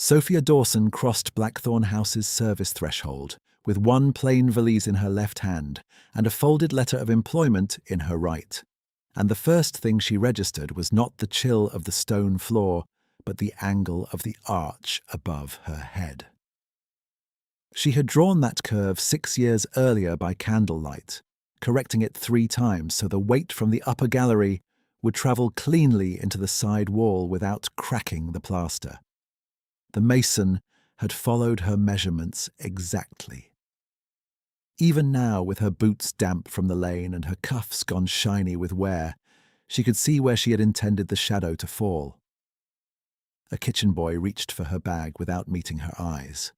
Sophia Dawson crossed Blackthorn House's service threshold with one plain valise in her left hand and a folded letter of employment in her right. And the first thing she registered was not the chill of the stone floor, but the angle of the arch above her head. She had drawn that curve 6 years earlier by candlelight, correcting it 3 times so the weight from the upper gallery would travel cleanly into the side wall without cracking the plaster. The mason had followed her measurements exactly. Even now, with her boots damp from the lane and her cuffs gone shiny with wear, she could see where she had intended the shadow to fall. A kitchen boy reached for her bag without meeting her eyes.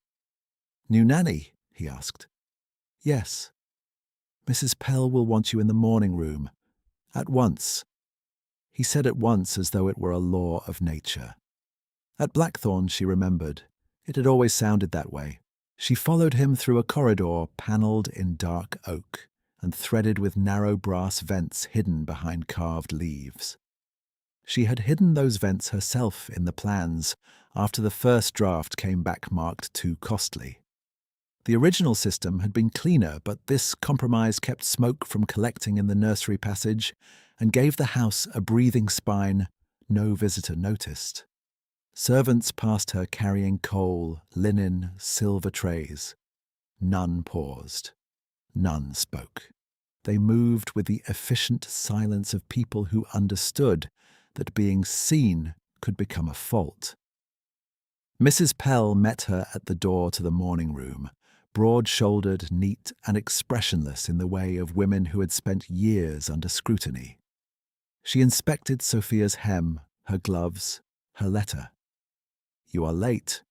"New nanny?" he asked. "Yes. Mrs. Pell will want you in the morning room. At once." He said at once as though it were a law of nature. At Blackthorn, she remembered, it had always sounded that way. She followed him through a corridor panelled in dark oak and threaded with narrow brass vents hidden behind carved leaves. She had hidden those vents herself in the plans after the first draft came back marked too costly. The original system had been cleaner, but this compromise kept smoke from collecting in the nursery passage and gave the house a breathing spine no visitor noticed. Servants passed her carrying coal, linen, silver trays. None paused. None spoke. They moved with the efficient silence of people who understood that being seen could become a fault. Mrs. Pell met her at the door to the morning room, broad-shouldered, neat, and expressionless in the way of women who had spent years under scrutiny. She inspected Sophia's hem, her gloves, her letter. "You are late."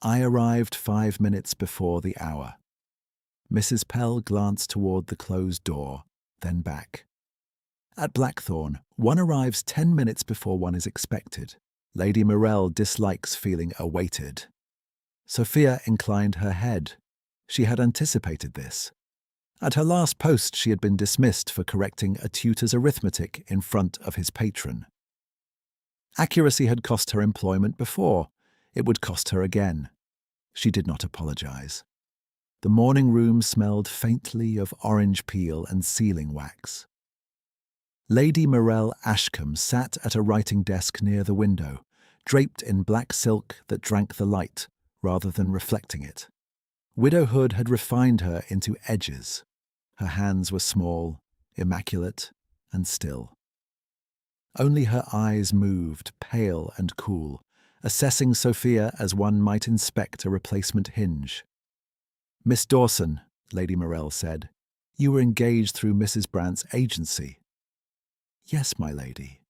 "I arrived 5 minutes before the hour." Mrs. Pell glanced toward the closed door, then back. At Blackthorn, one arrives 10 minutes before one is expected. Lady Morell dislikes feeling awaited. Sophia inclined her head. She had anticipated this. At her last post, she had been dismissed for correcting a tutor's arithmetic in front of his patron. Accuracy had cost her employment before. It would cost her again. She did not apologize. The morning room smelled faintly of orange peel and sealing wax. Lady Morell Ashcombe sat at a writing desk near the window, draped in black silk that drank the light rather than reflecting it. Widowhood had refined her into edges. Her hands were small, immaculate, and still. Only her eyes moved, pale and cool, assessing Sophia as one might inspect a replacement hinge. "Miss Dawson," Lady Morell said, "you were engaged through Mrs. Brandt's agency." "Yes, my lady."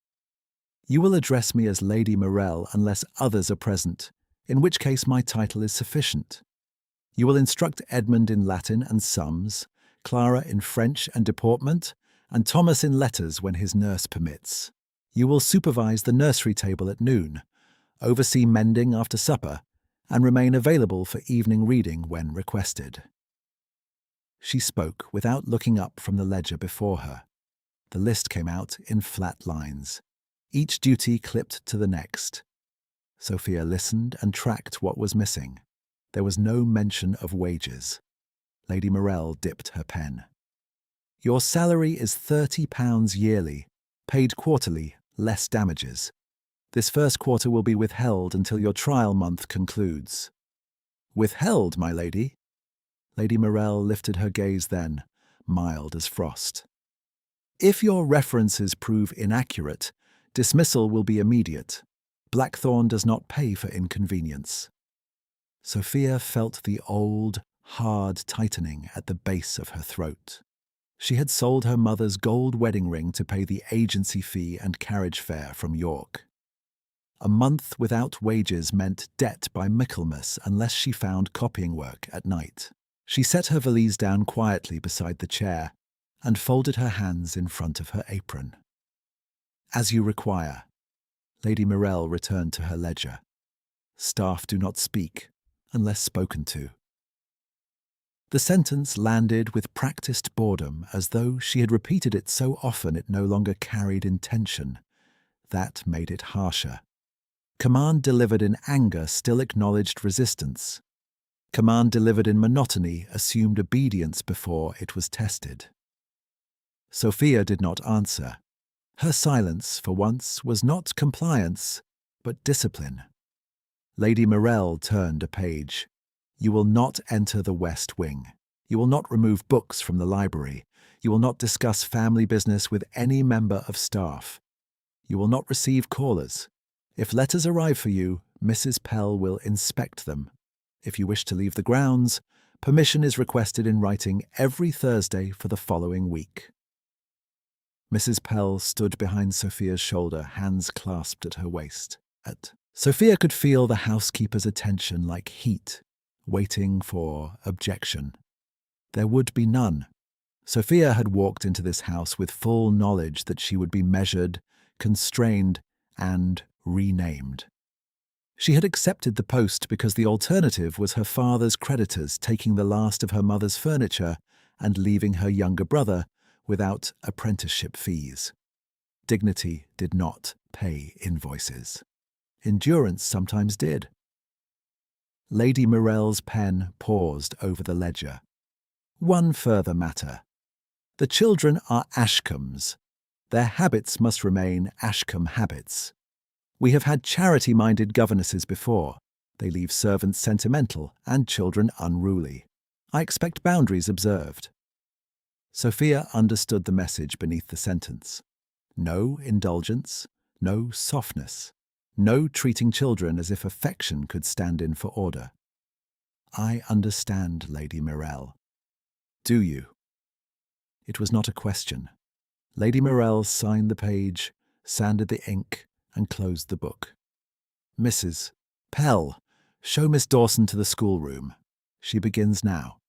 "You will address me as Lady Morell unless others are present, in which case my title is sufficient. You will instruct Edmund in Latin and sums, Clara in French and deportment, and Thomas in letters when his nurse permits. You will supervise the nursery table at noon, oversee mending after supper, and remain available for evening reading when requested." She spoke without looking up from the ledger before her. The list came out in flat lines, each duty clipped to the next. Sophia listened and tracked what was missing. There was no mention of wages. Lady Morell dipped her pen. "Your salary is £30 yearly, paid quarterly, less damages. This first quarter will be withheld until your trial month concludes." "Withheld, my lady?" Lady Morell lifted her gaze then, mild as frost. "If your references prove inaccurate, dismissal will be immediate. Blackthorn does not pay for inconvenience." Sophia felt the old, hard tightening at the base of her throat. She had sold her mother's gold wedding ring to pay the agency fee and carriage fare from York. A month without wages meant debt by Michaelmas unless she found copying work at night. She set her valise down quietly beside the chair and folded her hands in front of her apron. "As you require." Lady Morell returned to her ledger. "Staff do not speak unless spoken to." The sentence landed with practiced boredom, as though she had repeated it so often it no longer carried intention. That made it harsher. Command delivered in anger still acknowledged resistance. Command delivered in monotony assumed obedience before it was tested. Sophia did not answer. Her silence, for once, was not compliance, but discipline. Lady Morrel turned a page. You will not enter the West Wing. You will not remove books from the library. You will not discuss family business with any member of staff. You will not receive callers. If letters arrive for you, Mrs. Pell will inspect them. If you wish to leave the grounds, permission is requested in writing every Thursday for the following week. Mrs. Pell stood behind Sophia's shoulder, hands clasped at her waist. Sophia could feel the housekeeper's attention like heat, waiting for objection. There would be none. Sophia had walked into this house with full knowledge that she would be measured, constrained, and renamed. She had accepted the post because the alternative was her father's creditors taking the last of her mother's furniture and leaving her younger brother without apprenticeship fees. Dignity did not pay invoices. Endurance sometimes did. Lady Morrel's pen paused over the ledger. One further matter. The children are Ashcombs. Their habits must remain Ashcombe habits. We have had charity-minded governesses before. They leave servants sentimental and children unruly. I expect boundaries observed. Sophia understood the message beneath the sentence. No indulgence, no softness, no treating children as if affection could stand in for order. I understand, Lady Morrel. Do you? It was not a question. Lady Morrel signed the page, sanded the ink, and closed the book. Mrs. Pell, show Miss Dawson to the schoolroom. She begins now.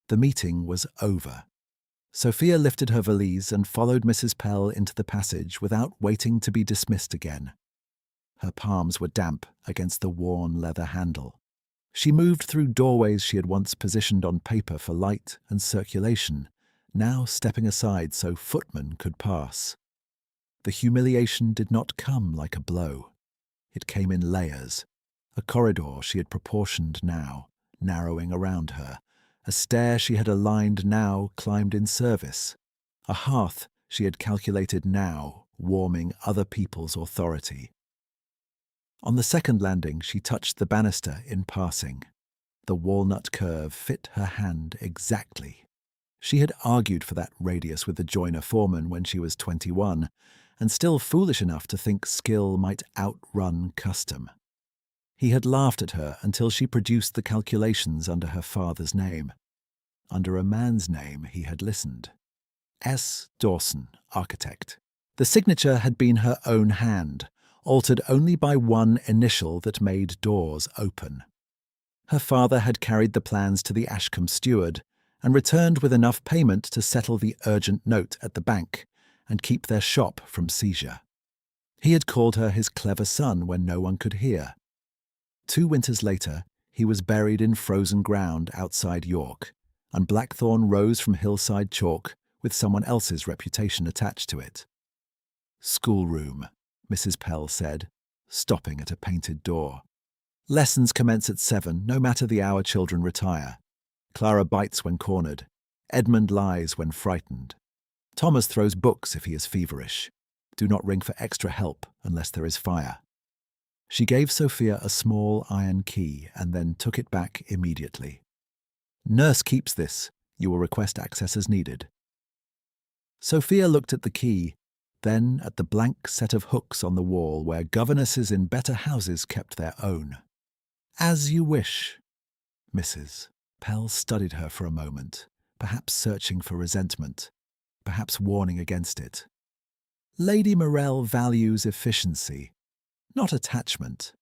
The meeting was over. Sophia lifted her valise and followed Mrs. Pell into the passage without waiting to be dismissed again. Her palms were damp against the worn leather handle. She moved through doorways she had once positioned on paper for light and circulation, now stepping aside so footmen could pass. The humiliation did not come like a blow. It came in layers. A corridor she had proportioned now, narrowing around her. A stair she had aligned now climbed in service. A hearth she had calculated now, warming other people's authority. On the second landing she touched the banister in passing. The walnut curve fit her hand exactly. She had argued for that radius with the joiner foreman when she was 21, and still foolish enough to think skill might outrun custom. He had laughed at her until she produced the calculations under her father's name. Under a man's name he had listened. S. Dawson, architect. The signature had been her own hand, altered only by one initial that made doors open. Her father had carried the plans to the Ashcombe steward and returned with enough payment to settle the urgent note at the bank and keep their shop from seizure. He had called her his clever son when no one could hear. 2 winters later, he was buried in frozen ground outside York, and Blackthorn rose from hillside chalk with someone else's reputation attached to it. Schoolroom, Mrs. Pell said, stopping at a painted door. Lessons commence at 7, no matter the hour children retire. Clara bites when cornered. Edmund lies when frightened. Thomas throws books if he is feverish. Do not ring for extra help unless there is fire. She gave Sophia a small iron key and then took it back immediately. Nurse keeps this. You will request access as needed. Sophia looked at the key, then at the blank set of hooks on the wall where governesses in better houses kept their own. As you wish, Mrs. Pell studied her for a moment, perhaps searching for resentment, perhaps warning against it. Lady Morrel values efficiency, not attachment.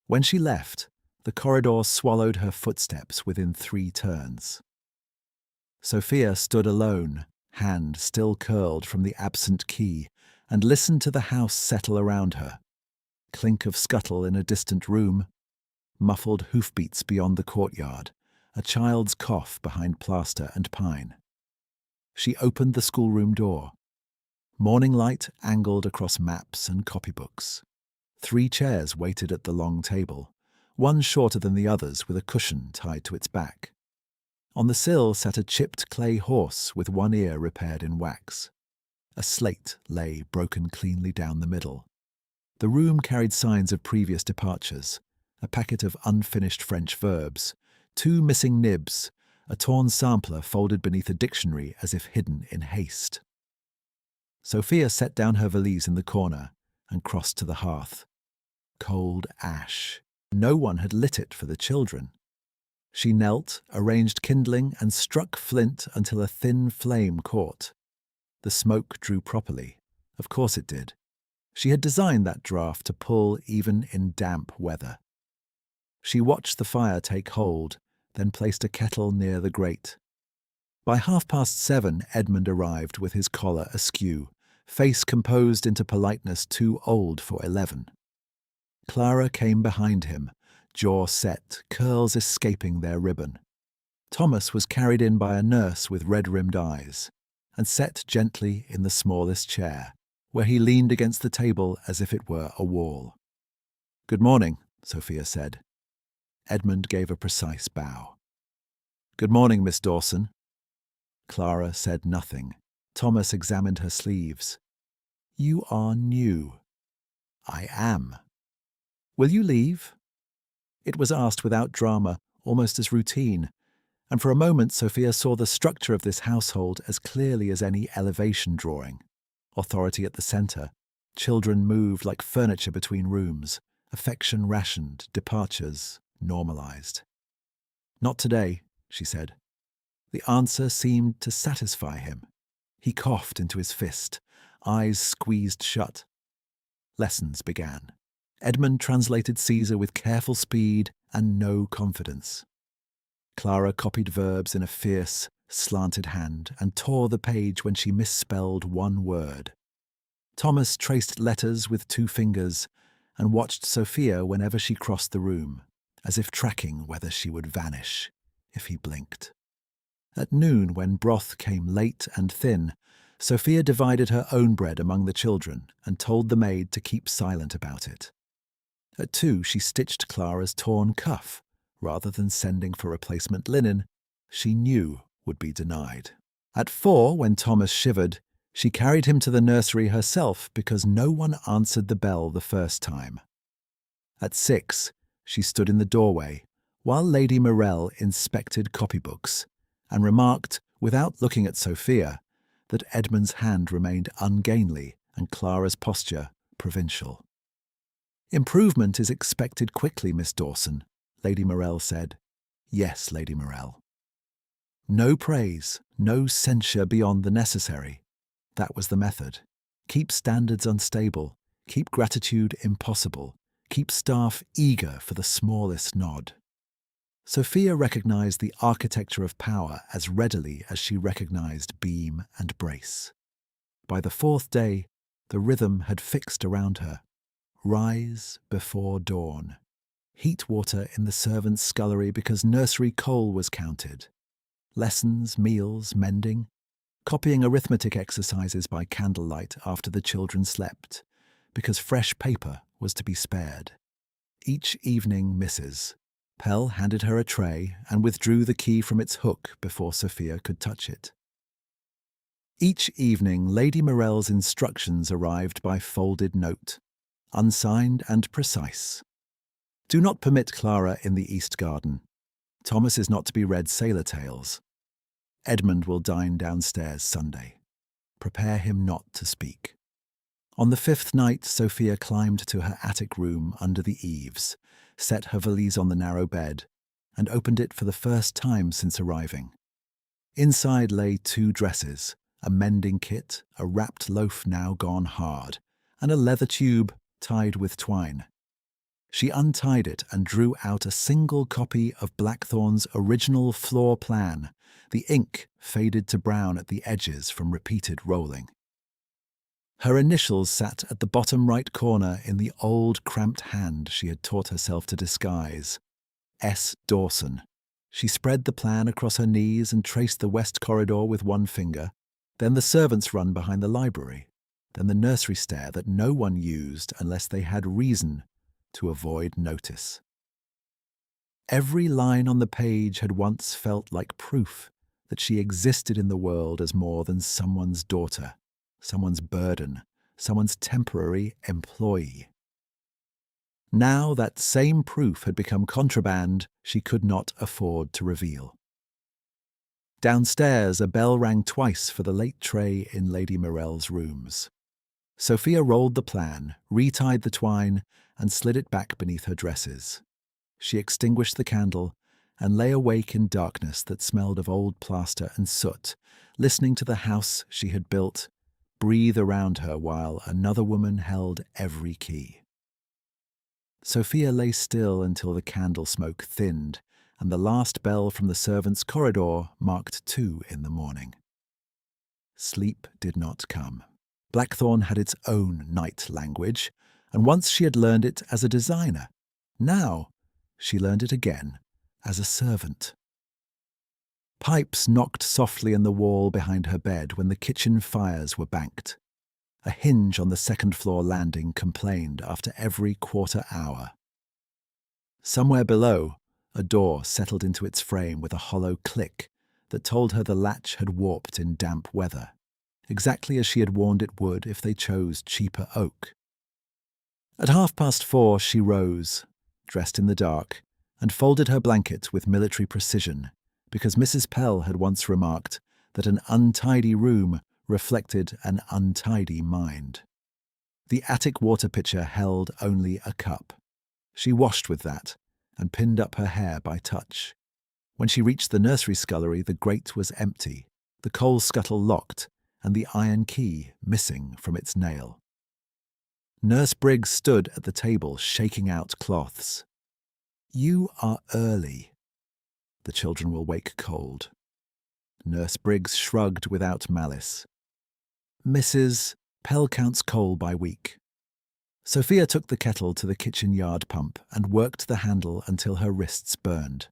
When she left, the corridor swallowed her footsteps within 3 turns. Sophia stood alone, hand still curled from the absent key, and listened to the house settle around her. Clink of scuttle in a distant room, muffled hoofbeats beyond the courtyard, a child's cough behind plaster and pine. She opened the schoolroom door. Morning light angled across maps and copybooks. 3 chairs waited at the long table, one shorter than the others with a cushion tied to its back. On the sill sat a chipped clay horse with one ear repaired in wax. A slate lay broken cleanly down the middle. The room carried signs of previous departures, a packet of unfinished French verbs, 2 missing nibs, a torn sampler folded beneath a dictionary as if hidden in haste. Sophia set down her valise in the corner and crossed to the hearth. Cold ash. No one had lit it for the children. She knelt, arranged kindling, and struck flint until a thin flame caught. The smoke drew properly. Of course it did. She had designed that draught to pull even in damp weather. She watched the fire take hold, then placed a kettle near the grate. By 7:30, Edmund arrived with his collar askew, face composed into politeness too old for 11. Clara came behind him, jaw set, curls escaping their ribbon. Thomas was carried in by a nurse with red-rimmed eyes, and set gently in the smallest chair, where he leaned against the table as if it were a wall. "Good morning," Sophia said. Edmund gave a precise bow. "Good morning, Miss Dawson." Clara said nothing. Thomas examined her sleeves. "You are new." "I am." "Will you leave?" It was asked without drama, almost as routine, and for a moment Sophia saw the structure of this household as clearly as any elevation drawing. Authority at the centre, children moved like furniture between rooms, affection rationed, departures normalized. "Not today," she said. The answer seemed to satisfy him. He coughed into his fist, eyes squeezed shut. Lessons began. Edmund translated Caesar with careful speed and no confidence. Clara copied verbs in a fierce, slanted hand and tore the page when she misspelled one word. Thomas traced letters with 2 fingers and watched Sophia whenever she crossed the room, as if tracking whether she would vanish if he blinked. At noon, when broth came late and thin, Sophia divided her own bread among the children and told the maid to keep silent about it. At 2, she stitched Clara's torn cuff, rather than sending for replacement linen she knew would be denied. At 4, when Thomas shivered, she carried him to the nursery herself because no one answered the bell the first time. At 6, she stood in the doorway while Lady Morell inspected copybooks and remarked, without looking at Sophia, that Edmund's hand remained ungainly and Clara's posture provincial. "Improvement is expected quickly, Miss Dawson," Lady Morell said. "Yes, Lady Morell." No praise, no censure beyond the necessary. That was the method. Keep standards unstable, keep gratitude impossible, keep staff eager for the smallest nod. Sophia recognized the architecture of power as readily as she recognized beam and brace. By the 4th day, the rhythm had fixed around her. Rise before dawn. Heat water in the servants' scullery because nursery coal was counted. Lessons, meals, mending. Copying arithmetic exercises by candlelight after the children slept, because fresh paper was to be spared. Each evening misses. Pell handed her a tray and withdrew the key from its hook before Sophia could touch it. Each evening Lady Morell's instructions arrived by folded note, unsigned and precise. Do not permit Clara in the East Garden. Thomas is not to be read sailor tales. Edmund will dine downstairs Sunday. Prepare him not to speak. On the 5th night, Sophia climbed to her attic room under the eaves, set her valise on the narrow bed, and opened it for the first time since arriving. Inside lay 2 dresses, a mending kit, a wrapped loaf now gone hard, and a leather tube tied with twine. She untied it and drew out a single copy of Blackthorne's original floor plan, the ink faded to brown at the edges from repeated rolling. Her initials sat at the bottom right corner in the old cramped hand she had taught herself to disguise. S. Dawson. She spread the plan across her knees and traced the west corridor with one finger, then the servants' run behind the library. then the nursery stair that no one used unless they had reason to avoid notice. Every line on the page had once felt like proof that she existed in the world as more than someone's daughter, someone's burden, someone's temporary employee. Now that same proof had become contraband she could not afford to reveal. Downstairs, a bell rang twice for the late tray in Lady Morell's rooms. Sophia rolled the plan, retied the twine, and slid it back beneath her dresses. She extinguished the candle and lay awake in darkness that smelled of old plaster and soot, listening to the house she had built breathe around her while another woman held every key. Sophia lay still until the candle smoke thinned and the last bell from the servants' corridor marked 2 in the morning. Sleep did not come. Blackthorn had its own night language, and once she had learned it as a designer. Now she learned it again as a servant. Pipes knocked softly in the wall behind her bed when the kitchen fires were banked. A hinge on the second-floor landing complained after every quarter hour. Somewhere below, a door settled into its frame with a hollow click that told her the latch had warped in damp weather, exactly as she had warned it would if they chose cheaper oak. At 4:30 she rose, dressed in the dark, and folded her blanket with military precision, because Mrs. Pell had once remarked that an untidy room reflected an untidy mind. The attic water pitcher held only a cup. She washed with that and pinned up her hair by touch. When she reached the nursery scullery, the grate was empty, the coal scuttle locked, and the iron key missing from its nail. Nurse Briggs stood at the table shaking out cloths. "You are early. The children will wake cold." Nurse Briggs shrugged without malice. "Mrs. Pell counts coal by week." Sophia took the kettle to the kitchen yard pump and worked the handle until her wrists burned.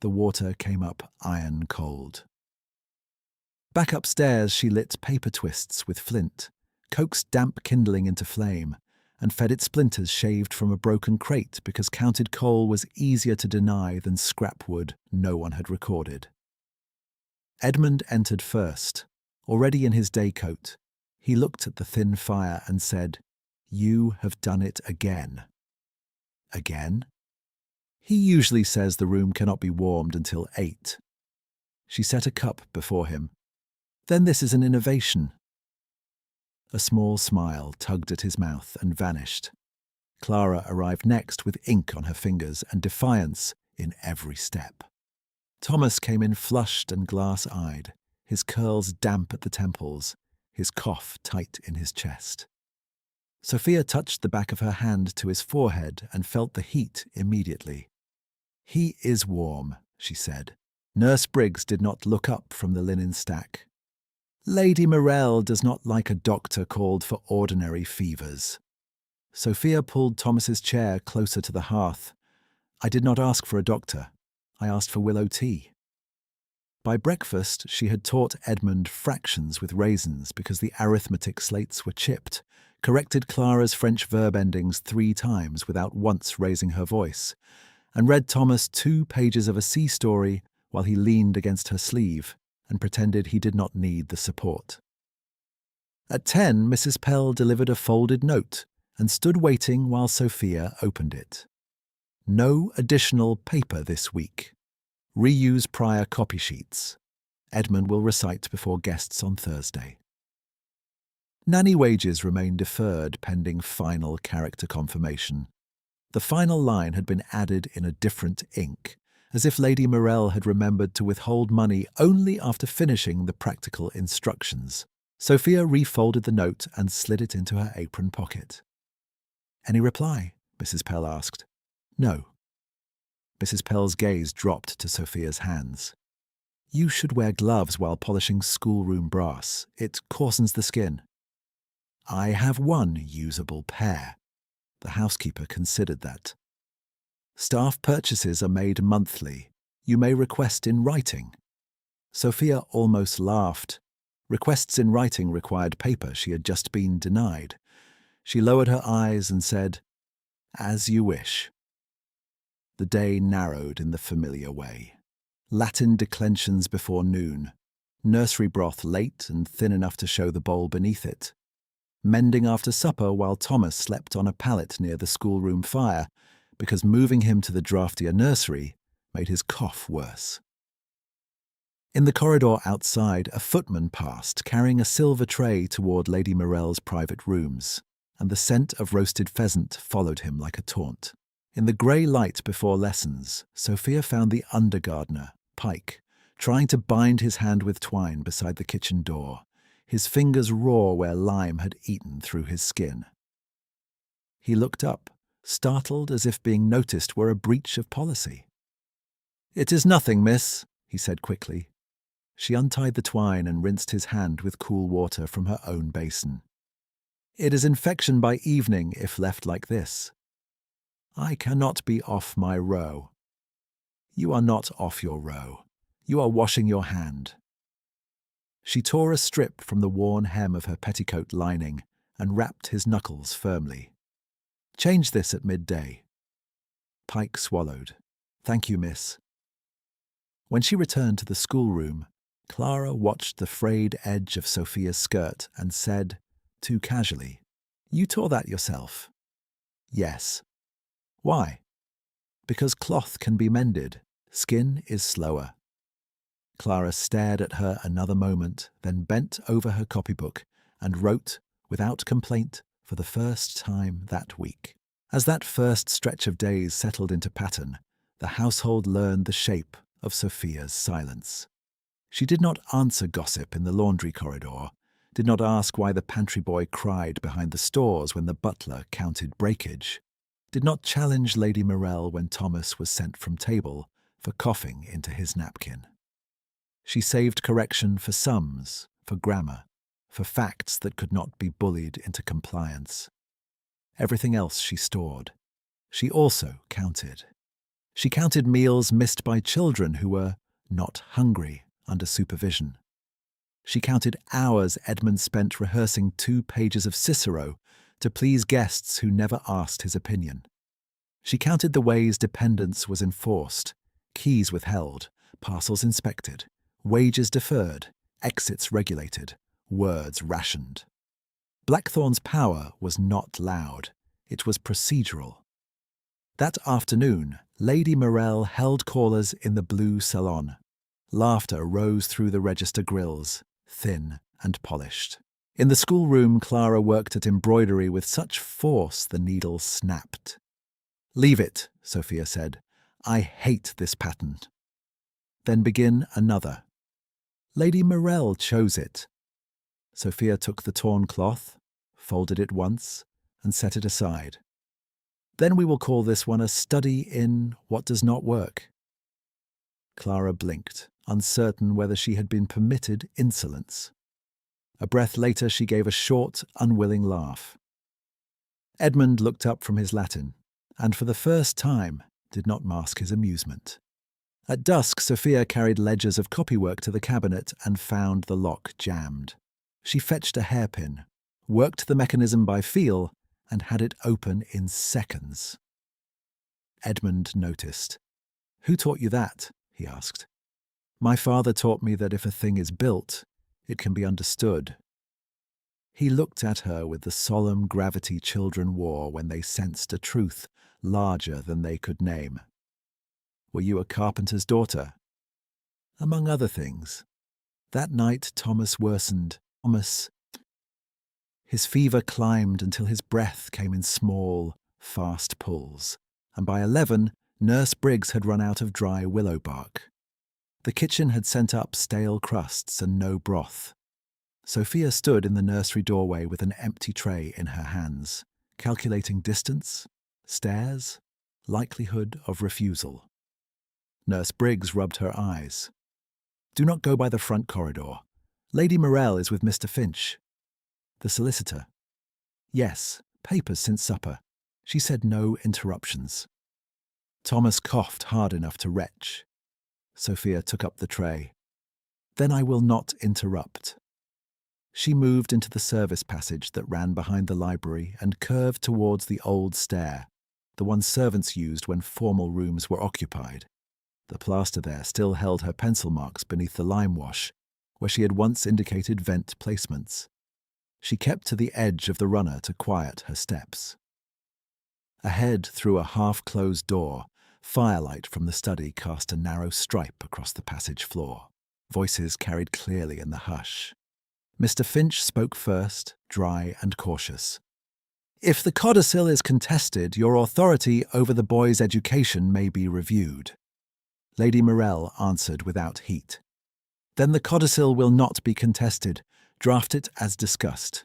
The water came up iron cold. Back upstairs she lit paper twists with flint, coaxed damp kindling into flame, and fed it splinters shaved from a broken crate because counted coal was easier to deny than scrap wood no one had recorded. Edmund entered first, already in his day coat. He looked at the thin fire and said, "You have done it again." "Again?" "He usually says the room cannot be warmed until 8. She set a cup before him. "Then this is an innovation." A small smile tugged at his mouth and vanished. Clara arrived next with ink on her fingers and defiance in every step. Thomas came in flushed and glass-eyed, his curls damp at the temples, his cough tight in his chest. Sophia touched the back of her hand to his forehead and felt the heat immediately. "He is warm," she said. Nurse Briggs did not look up from the linen stack. "Lady Morell does not like a doctor called for ordinary fevers." Sophia pulled Thomas's chair closer to the hearth. "I did not ask for a doctor. I asked for willow tea." By breakfast, she had taught Edmund fractions with raisins because the arithmetic slates were chipped, corrected Clara's French verb endings 3 times without once raising her voice, and read Thomas 2 pages of a sea story while he leaned against her sleeve and pretended he did not need the support. At 10, Mrs. Pell delivered a folded note and stood waiting while Sophia opened it. "No additional paper this week. Reuse prior copy sheets. Edmund will recite before guests on Thursday." Nanny wages remained deferred pending final character confirmation. The final line had been added in a different ink, as if Lady Morell had remembered to withhold money only after finishing the practical instructions. Sophia refolded the note and slid it into her apron pocket. "Any reply?" Mrs. Pell asked. "No." Mrs. Pell's gaze dropped to Sophia's hands. "You should wear gloves while polishing schoolroom brass. It coarsens the skin." "I have one usable pair." The housekeeper considered that. "Staff purchases are made monthly. You may request in writing." Sophia almost laughed. Requests in writing required paper she had just been denied. She lowered her eyes and said, "As you wish." The day narrowed in the familiar way. Latin declensions before noon, nursery broth late and thin enough to show the bowl beneath it, mending after supper while Thomas slept on a pallet near the schoolroom fire because moving him to the draftier nursery made his cough worse. In the corridor outside, a footman passed, carrying a silver tray toward Lady Morell's private rooms, and the scent of roasted pheasant followed him like a taunt. In the grey light before lessons, Sophia found the undergardener, Pike, trying to bind his hand with twine beside the kitchen door, his fingers raw where lime had eaten through his skin. He looked up, startled as if being noticed were a breach of policy. "It is nothing, miss," he said quickly. She untied the twine and rinsed his hand with cool water from her own basin. "It is infection by evening if left like this. I cannot be off my row." "You are not off your row. You are washing your hand." She tore a strip from the worn hem of her petticoat lining and rapped his knuckles firmly. "Change this at midday." Pike swallowed. "Thank you, miss." When she returned to the schoolroom, Clara watched the frayed edge of Sophia's skirt and said, too casually, "You tore that yourself?" "Yes." "Why?" "Because cloth can be mended. Skin is slower." Clara stared at her another moment, then bent over her copybook and wrote, without complaint, for the first time that week. As that first stretch of days settled into pattern, the household learned the shape of Sophia's silence. She did not answer gossip in the laundry corridor, did not ask why the pantry boy cried behind the stores when the butler counted breakage, did not challenge Lady Morell when Thomas was sent from table for coughing into his napkin. She saved correction for sums, for grammar, for facts that could not be bullied into compliance. Everything else she stored. She also counted. She counted meals missed by children who were not hungry under supervision. She counted hours Edmund spent rehearsing 2 pages of Cicero to please guests who never asked his opinion. She counted the ways dependence was enforced, keys withheld, parcels inspected, wages deferred, exits regulated, words rationed. Blackthorn's power was not loud, it was procedural. That afternoon, Lady Morell held callers in the blue salon. Laughter rose through the register grills, thin and polished. In the schoolroom, Clara worked at embroidery with such force the needle snapped. "Leave it," Sophia said. "I hate this pattern." "Then begin another." "Lady Morell chose it." Sophia took the torn cloth, folded it once, and set it aside. "Then we will call this one a study in what does not work." Clara blinked, uncertain whether she had been permitted insolence. A breath later she gave a short, unwilling laugh. Edmund looked up from his Latin, and for the first time did not mask his amusement. At dusk, Sophia carried ledgers of copywork to the cabinet and found the lock jammed. She fetched a hairpin, worked the mechanism by feel, and had it open in seconds. Edmund noticed. "Who taught you that?" he asked. "My father taught me that if a thing is built, it can be understood." He looked at her with the solemn gravity children wore when they sensed a truth larger than they could name. "Were you a carpenter's daughter?" "Among other things. That night Thomas worsened. His fever climbed until his breath came in small, fast pulls, and by 11, Nurse Briggs had run out of dry willow bark. The kitchen had sent up stale crusts and no broth. Sophia stood in the nursery doorway with an empty tray in her hands, calculating distance, stairs, likelihood of refusal. Nurse Briggs rubbed her eyes. "Do not go by the front corridor. Lady Morell is with Mr. Finch." "The solicitor?" "Yes, papers since supper." She said no interruptions. Thomas coughed hard enough to retch. Sophia took up the tray. "Then I will not interrupt." She moved into the service passage that ran behind the library and curved towards the old stair, the one servants used when formal rooms were occupied. The plaster there still held her pencil marks beneath the lime wash, where she had once indicated vent placements. She kept to the edge of the runner to quiet her steps. Ahead, through a half-closed door, firelight from the study cast a narrow stripe across the passage floor. Voices carried clearly in the hush. Mr. Finch spoke first, dry and cautious. "If the codicil is contested, your authority over the boy's education may be reviewed." Lady Morell answered without heat. "Then the codicil will not be contested. Draft it as discussed."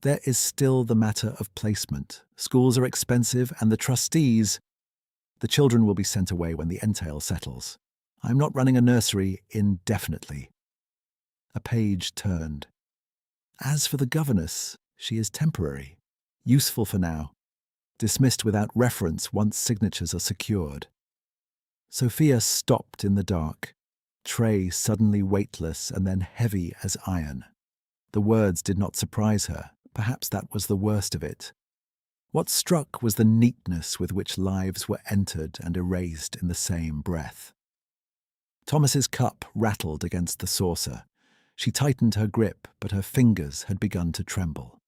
"There is still the matter of placement. Schools are expensive, and the trustees—" "The children will be sent away when the entail settles. I'm not running a nursery indefinitely." A page turned. "As for the governess, she is temporary. Useful for now. Dismissed without reference once signatures are secured." Sophia stopped in the dark, tray suddenly weightless and then heavy as iron. The words did not surprise her. Perhaps that was the worst of it. What struck was the neatness with which lives were entered and erased in the same breath. Thomas's cup rattled against the saucer. She tightened her grip, but her fingers had begun to tremble.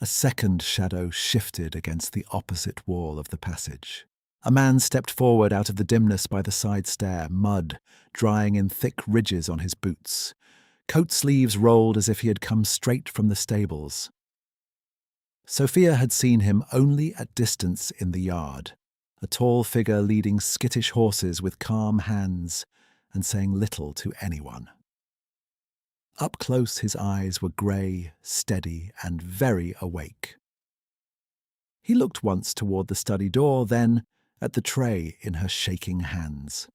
A second shadow shifted against the opposite wall of the passage. A man stepped forward out of the dimness by the side stair, mud drying in thick ridges on his boots. Coat sleeves rolled as if he had come straight from the stables. Sophia had seen him only at distance in the yard, a tall figure leading skittish horses with calm hands and saying little to anyone. Up close his eyes were grey, steady, and very awake. He looked once toward the study door, then at the tray in her shaking hands.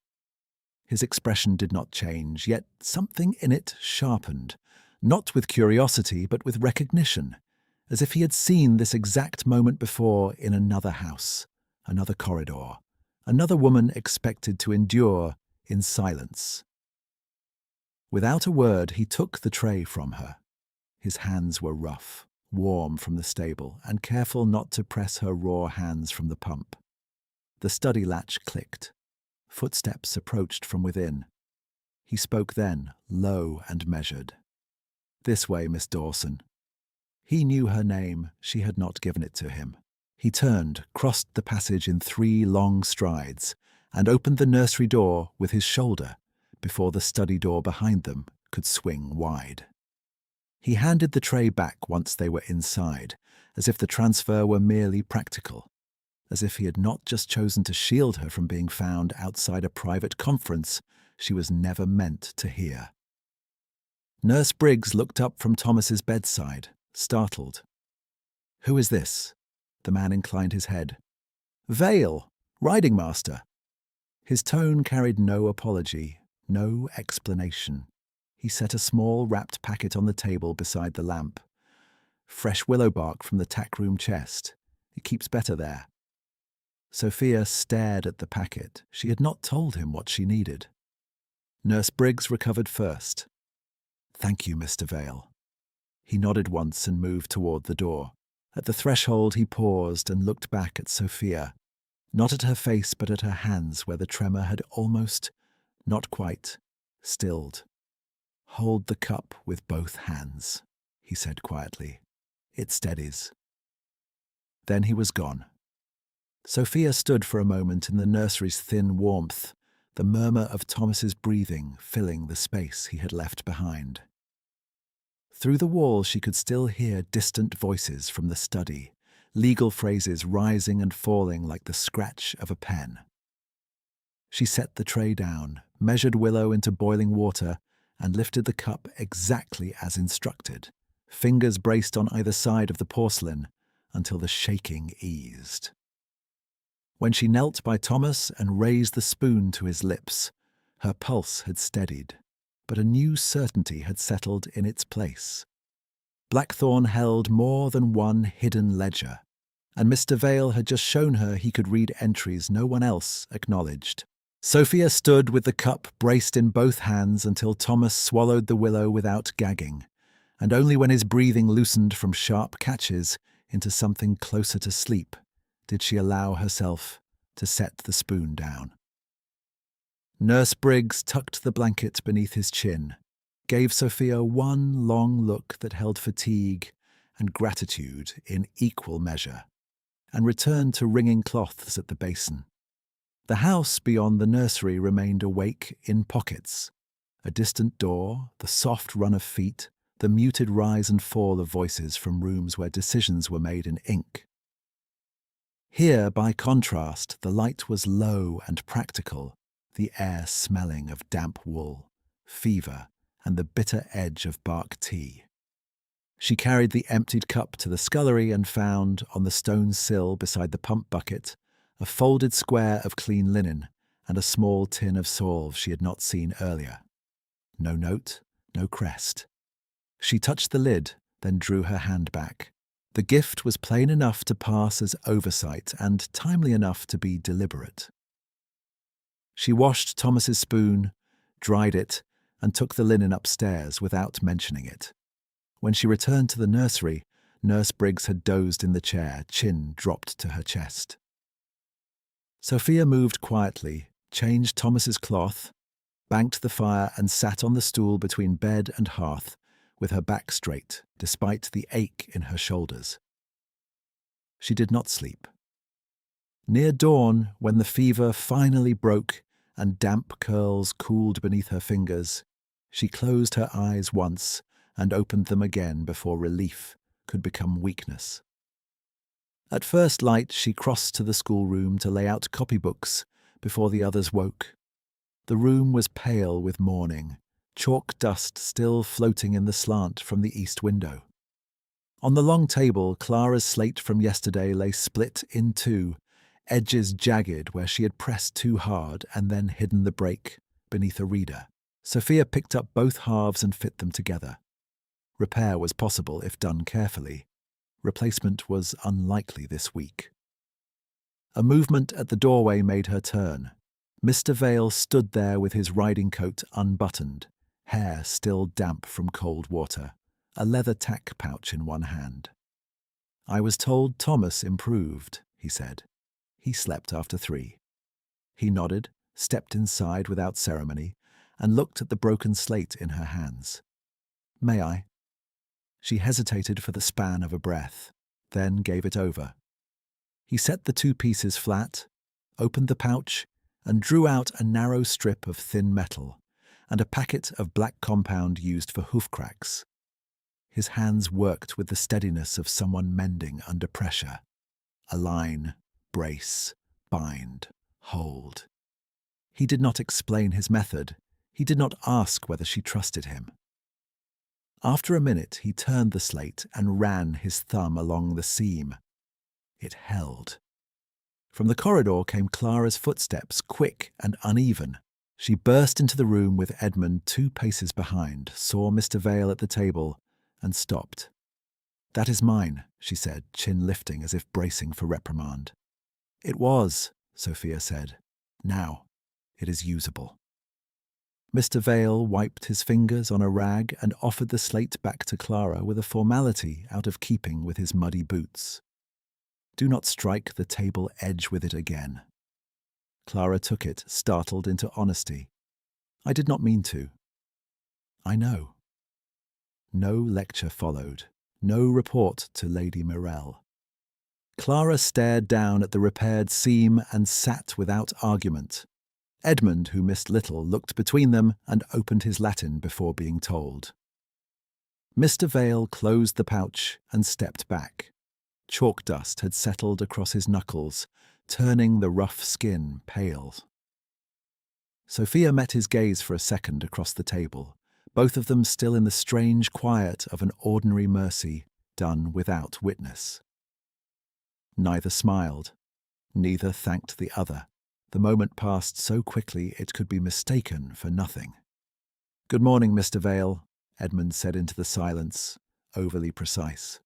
His expression did not change, yet something in it sharpened, not with curiosity but with recognition, as if he had seen this exact moment before in another house, another corridor, another woman expected to endure in silence. Without a word, he took the tray from her. His hands were rough, warm from the stable, and careful not to press her raw hands from the pump. The study latch clicked. Footsteps approached from within. He spoke then, low and measured. "This way, Miss Dawson." He knew her name. She had not given it to him. He turned, crossed the passage in 3 long strides, and opened the nursery door with his shoulder before the study door behind them could swing wide. He handed the tray back once they were inside, as if the transfer were merely practical, as if he had not just chosen to shield her from being found outside a private conference she was never meant to hear. Nurse Briggs looked up from Thomas's bedside, startled. "Who is this?" The man inclined his head. "Vale, riding master." His tone carried no apology, no explanation. He set a small wrapped packet on the table beside the lamp. "Fresh willow bark from the tack-room chest. It keeps better there." Sophia stared at the packet. She had not told him what she needed. Nurse Briggs recovered first. "Thank you, Mr. Vale." He nodded once and moved toward the door. At the threshold he paused and looked back at Sophia, not at her face but at her hands where the tremor had almost, not quite, stilled. "Hold the cup with both hands," he said quietly. "It steadies." Then he was gone. Sophia stood for a moment in the nursery's thin warmth, the murmur of Thomas's breathing filling the space he had left behind. Through the wall she could still hear distant voices from the study, legal phrases rising and falling like the scratch of a pen. She set the tray down, measured willow into boiling water, and lifted the cup exactly as instructed, fingers braced on either side of the porcelain until the shaking eased. When she knelt by Thomas and raised the spoon to his lips, her pulse had steadied, but a new certainty had settled in its place. Blackthorn held more than one hidden ledger, and Mr. Vale had just shown her he could read entries no one else acknowledged. Sophia stood with the cup braced in both hands until Thomas swallowed the willow without gagging, and only when his breathing loosened from sharp catches into something closer to sleep did she allow herself to set the spoon down. Nurse Briggs tucked the blanket beneath his chin, gave Sophia one long look that held fatigue and gratitude in equal measure, and returned to wringing cloths at the basin. The house beyond the nursery remained awake in pockets. A distant door, the soft run of feet, the muted rise and fall of voices from rooms where decisions were made in ink. Here, by contrast, the light was low and practical, the air smelling of damp wool, fever, and the bitter edge of bark tea. She carried the emptied cup to the scullery and found, on the stone sill beside the pump bucket, a folded square of clean linen and a small tin of salve she had not seen earlier. No note, no crest. She touched the lid, then drew her hand back. The gift was plain enough to pass as oversight and timely enough to be deliberate. She washed Thomas's spoon, dried it, and took the linen upstairs without mentioning it. When she returned to the nursery, Nurse Briggs had dozed in the chair, chin dropped to her chest. Sophia moved quietly, changed Thomas's cloth, banked the fire and sat on the stool between bed and hearth, with her back straight, despite the ache in her shoulders. She did not sleep. Near dawn, when the fever finally broke and damp curls cooled beneath her fingers, she closed her eyes once and opened them again before relief could become weakness. At first light, she crossed to the schoolroom to lay out copybooks before the others woke. The room was pale with morning, chalk dust still floating in the slant from the east window. On the long table, Clara's slate from yesterday lay split in two, edges jagged where she had pressed too hard and then hidden the break beneath a reader. Sophia picked up both halves and fit them together. Repair was possible if done carefully. Replacement was unlikely this week. A movement at the doorway made her turn. Mr. Vale stood there with his riding coat unbuttoned, hair still damp from cold water, a leather tack pouch in one hand. "I was told Thomas improved," he said. "He slept after 3. He nodded, stepped inside without ceremony, and looked at the broken slate in her hands. "May I?" She hesitated for the span of a breath, then gave it over. He set the 2 pieces flat, opened the pouch, and drew out a narrow strip of thin metal and a packet of black compound used for hoof cracks. His hands worked with the steadiness of someone mending under pressure. Align, brace, bind, hold. He did not explain his method. He did not ask whether she trusted him. After a minute, he turned the slate and ran his thumb along the seam. It held. From the corridor came Clara's footsteps, quick and uneven. She burst into the room with Edmund 2 paces behind, saw Mr. Vale at the table, and stopped. "That is mine," she said, chin lifting as if bracing for reprimand. "It was," Sophia said. "Now it is usable." Mr. Vale wiped his fingers on a rag and offered the slate back to Clara with a formality out of keeping with his muddy boots. "Do not strike the table edge with it again." Clara took it, startled into honesty. "I did not mean to." "I know." No lecture followed, no report to Lady Mirelle. Clara stared down at the repaired seam and sat without argument. Edmund, who missed little, looked between them and opened his Latin before being told. Mr. Vale closed the pouch and stepped back. Chalk dust had settled across his knuckles, turning the rough skin pale. Sophia met his gaze for a second across the table, both of them still in the strange quiet of an ordinary mercy done without witness. Neither smiled, neither thanked the other. The moment passed so quickly it could be mistaken for nothing. "Good morning, Mr. Vale," Edmund said into the silence, overly precise.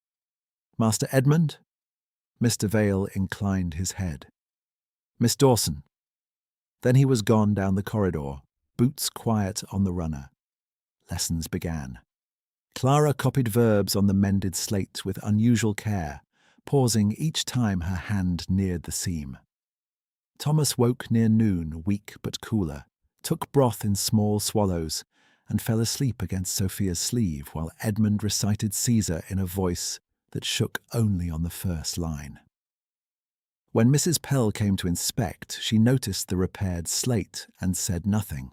"Master Edmund?" Mr. Vale inclined his head. "Miss Dawson." Then he was gone down the corridor, boots quiet on the runner. Lessons began. Clara copied verbs on the mended slate with unusual care, pausing each time her hand neared the seam. Thomas woke near noon, weak but cooler, took broth in small swallows, and fell asleep against Sophia's sleeve while Edmund recited Caesar in a voice that shook only on the first line. When Mrs. Pell came to inspect, she noticed the repaired slate and said nothing,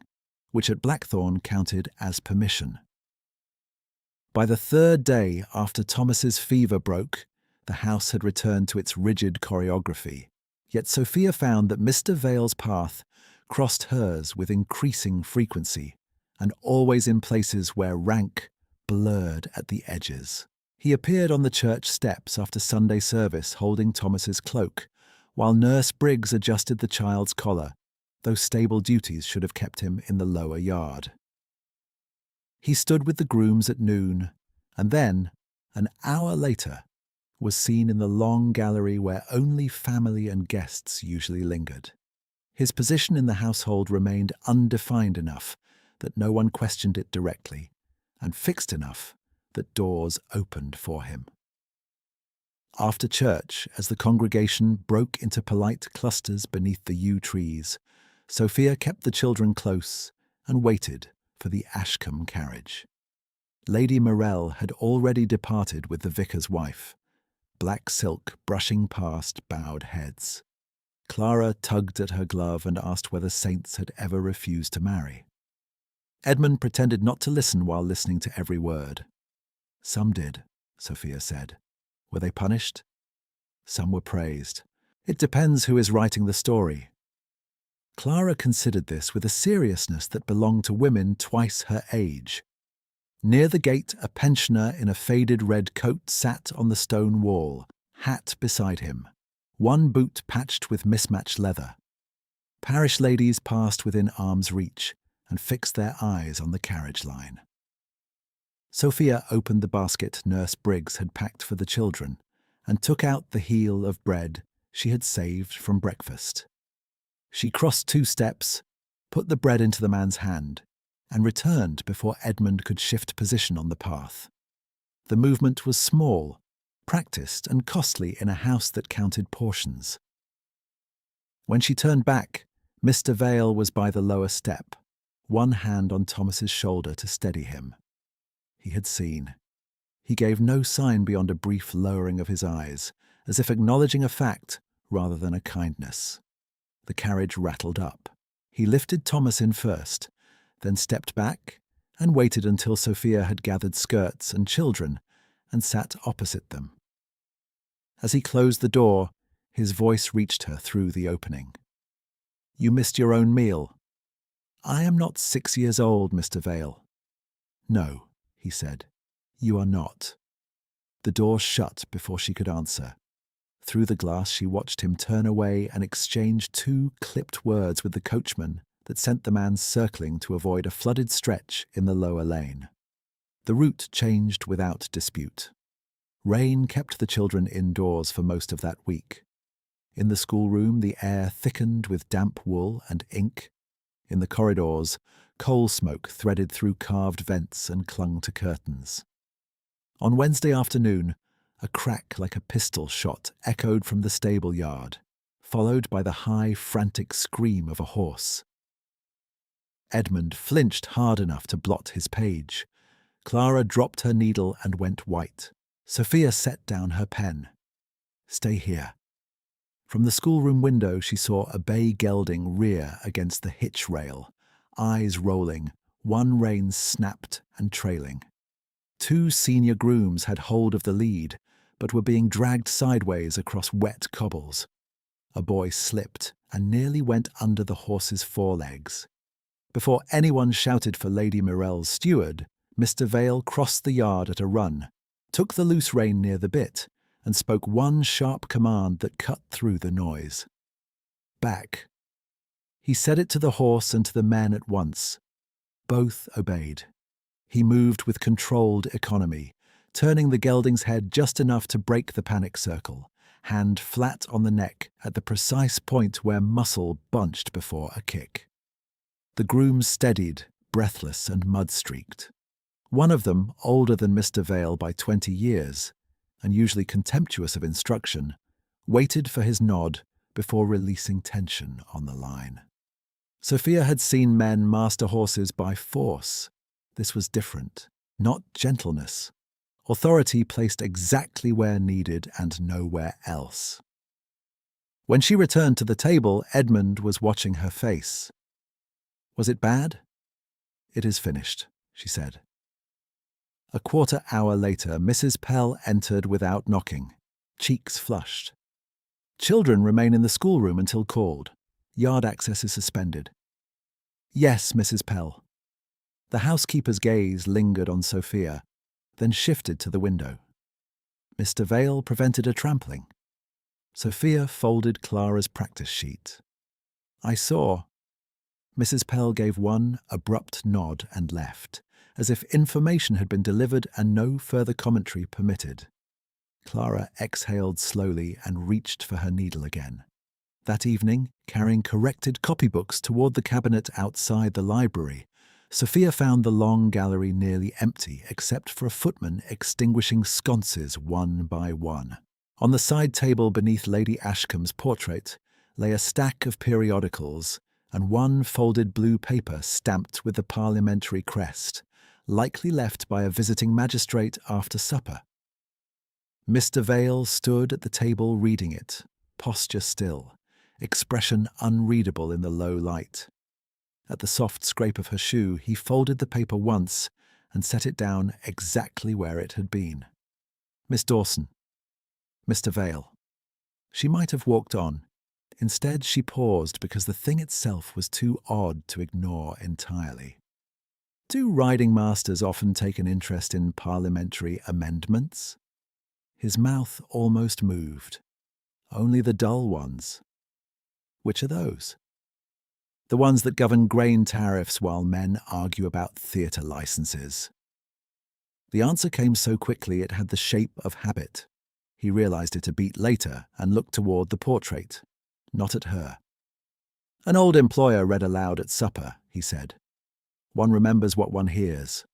which at Blackthorn counted as permission. By the third day after Thomas's fever broke, the house had returned to its rigid choreography, yet Sophia found that Mr. Vale's path crossed hers with increasing frequency, and always in places where rank blurred at the edges. He appeared on the church steps after Sunday service holding Thomas's cloak, while Nurse Briggs adjusted the child's collar, though stable duties should have kept him in the lower yard. He stood with the grooms at noon, and then, an hour later, was seen in the long gallery where only family and guests usually lingered. His position in the household remained undefined enough that no one questioned it directly, and fixed enough that doors opened for him. After church, as the congregation broke into polite clusters beneath the yew trees, Sophia kept the children close and waited for the Ashcombe carriage. Lady Morell had already departed with the vicar's wife, black silk brushing past bowed heads. Clara tugged at her glove and asked whether saints had ever refused to marry. Edmund pretended not to listen while listening to every word. Some did, Sophia said. Were they punished? Some were praised. It depends who is writing the story. Clara considered this with a seriousness that belonged to women twice her age. Near the gate, a pensioner in a faded red coat sat on the stone wall, hat beside him, one boot patched with mismatched leather. Parish ladies passed within arm's reach and fixed their eyes on the carriage line. Sophia opened the basket Nurse Briggs had packed for the children and took out the heel of bread she had saved from breakfast. She crossed 2 steps, put the bread into the man's hand, and returned before Edmund could shift position on the path. The movement was small, practiced and costly in a house that counted portions. When she turned back, Mr. Vale was by the lower step, one hand on Thomas's shoulder to steady him. He had seen. He gave no sign beyond a brief lowering of his eyes, as if acknowledging a fact rather than a kindness. The carriage rattled up. He lifted Thomas in first, then stepped back and waited until Sophia had gathered skirts and children and sat opposite them. As he closed the door, his voice reached her through the opening. "You missed your own meal." "I am not 6 years old, Mr. Vale." "No," he said, "you are not." The door shut before she could answer. Through the glass she watched him turn away and exchange 2 clipped words with the coachman that sent the man circling to avoid a flooded stretch in the lower lane. The route changed without dispute. Rain kept the children indoors for most of that week. In the schoolroom the air thickened with damp wool and ink. In the corridors, coal smoke threaded through carved vents and clung to curtains. On Wednesday afternoon, a crack like a pistol shot echoed from the stable yard, followed by the high, frantic scream of a horse. Edmund flinched hard enough to blot his page. Clara dropped her needle and went white. Sophia set down her pen. "Stay here." From the schoolroom window she saw a bay gelding rear against the hitch rail, eyes rolling, one rein snapped and trailing. 2 senior grooms had hold of the lead, but were being dragged sideways across wet cobbles. A boy slipped and nearly went under the horse's forelegs. Before anyone shouted for Lady Morell's steward, Mr. Vale crossed the yard at a run, took the loose rein near the bit, and spoke one sharp command that cut through the noise. "Back." He said it to the horse and to the men at once. Both obeyed. He moved with controlled economy, turning the gelding's head just enough to break the panic circle, hand flat on the neck at the precise point where muscle bunched before a kick. The grooms steadied, breathless and mud-streaked. One of them, older than Mr. Vale by 20 years, and usually contemptuous of instruction, waited for his nod before releasing tension on the line. Sophia had seen men master horses by force. This was different, not gentleness. Authority placed exactly where needed and nowhere else. When she returned to the table, Edmund was watching her face. "Was it bad?" "It is finished," she said. A quarter-hour later, Mrs. Pell entered without knocking, cheeks flushed. "Children remain in the schoolroom until called. Yard access is suspended." "Yes, Mrs. Pell." The housekeeper's gaze lingered on Sophia, then shifted to the window. Mr. Vale prevented a trampling. Sophia folded Clara's practice sheet. "I saw." Mrs. Pell gave one abrupt nod and left, as if information had been delivered and no further commentary permitted. Clara exhaled slowly and reached for her needle again. That evening, carrying corrected copybooks toward the cabinet outside the library, Sophia found the long gallery nearly empty except for a footman extinguishing sconces one by one. On the side table beneath Lady Ashcombe's portrait lay a stack of periodicals and one folded blue paper stamped with the parliamentary crest, likely left by a visiting magistrate after supper. Mr. Vale stood at the table reading it, posture still, expression unreadable in the low light. At the soft scrape of her shoe, he folded the paper once and set it down exactly where it had been. "Miss Dawson." "Mr. Vale." She might have walked on. Instead, she paused because the thing itself was too odd to ignore entirely. "Do riding masters often take an interest in parliamentary amendments?" His mouth almost moved. "Only the dull ones." "Which are those?" "The ones that govern grain tariffs while men argue about theatre licenses." The answer came so quickly it had the shape of habit. He realized it a beat later and looked toward the portrait, not at her. "An old employer read aloud at supper," he said. "One remembers what one hears."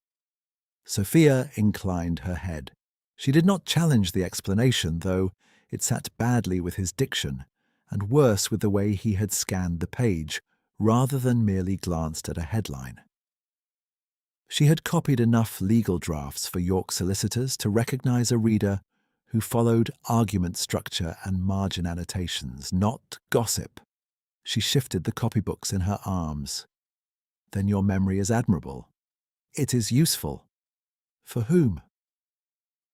Sophia inclined her head. She did not challenge the explanation, though it sat badly with his diction, and worse with the way he had scanned the page, rather than merely glanced at a headline. She had copied enough legal drafts for York solicitors to recognize a reader who followed argument structure and margin annotations, not gossip. She shifted the copybooks in her arms. "Then your memory is admirable. It is useful." "For whom?"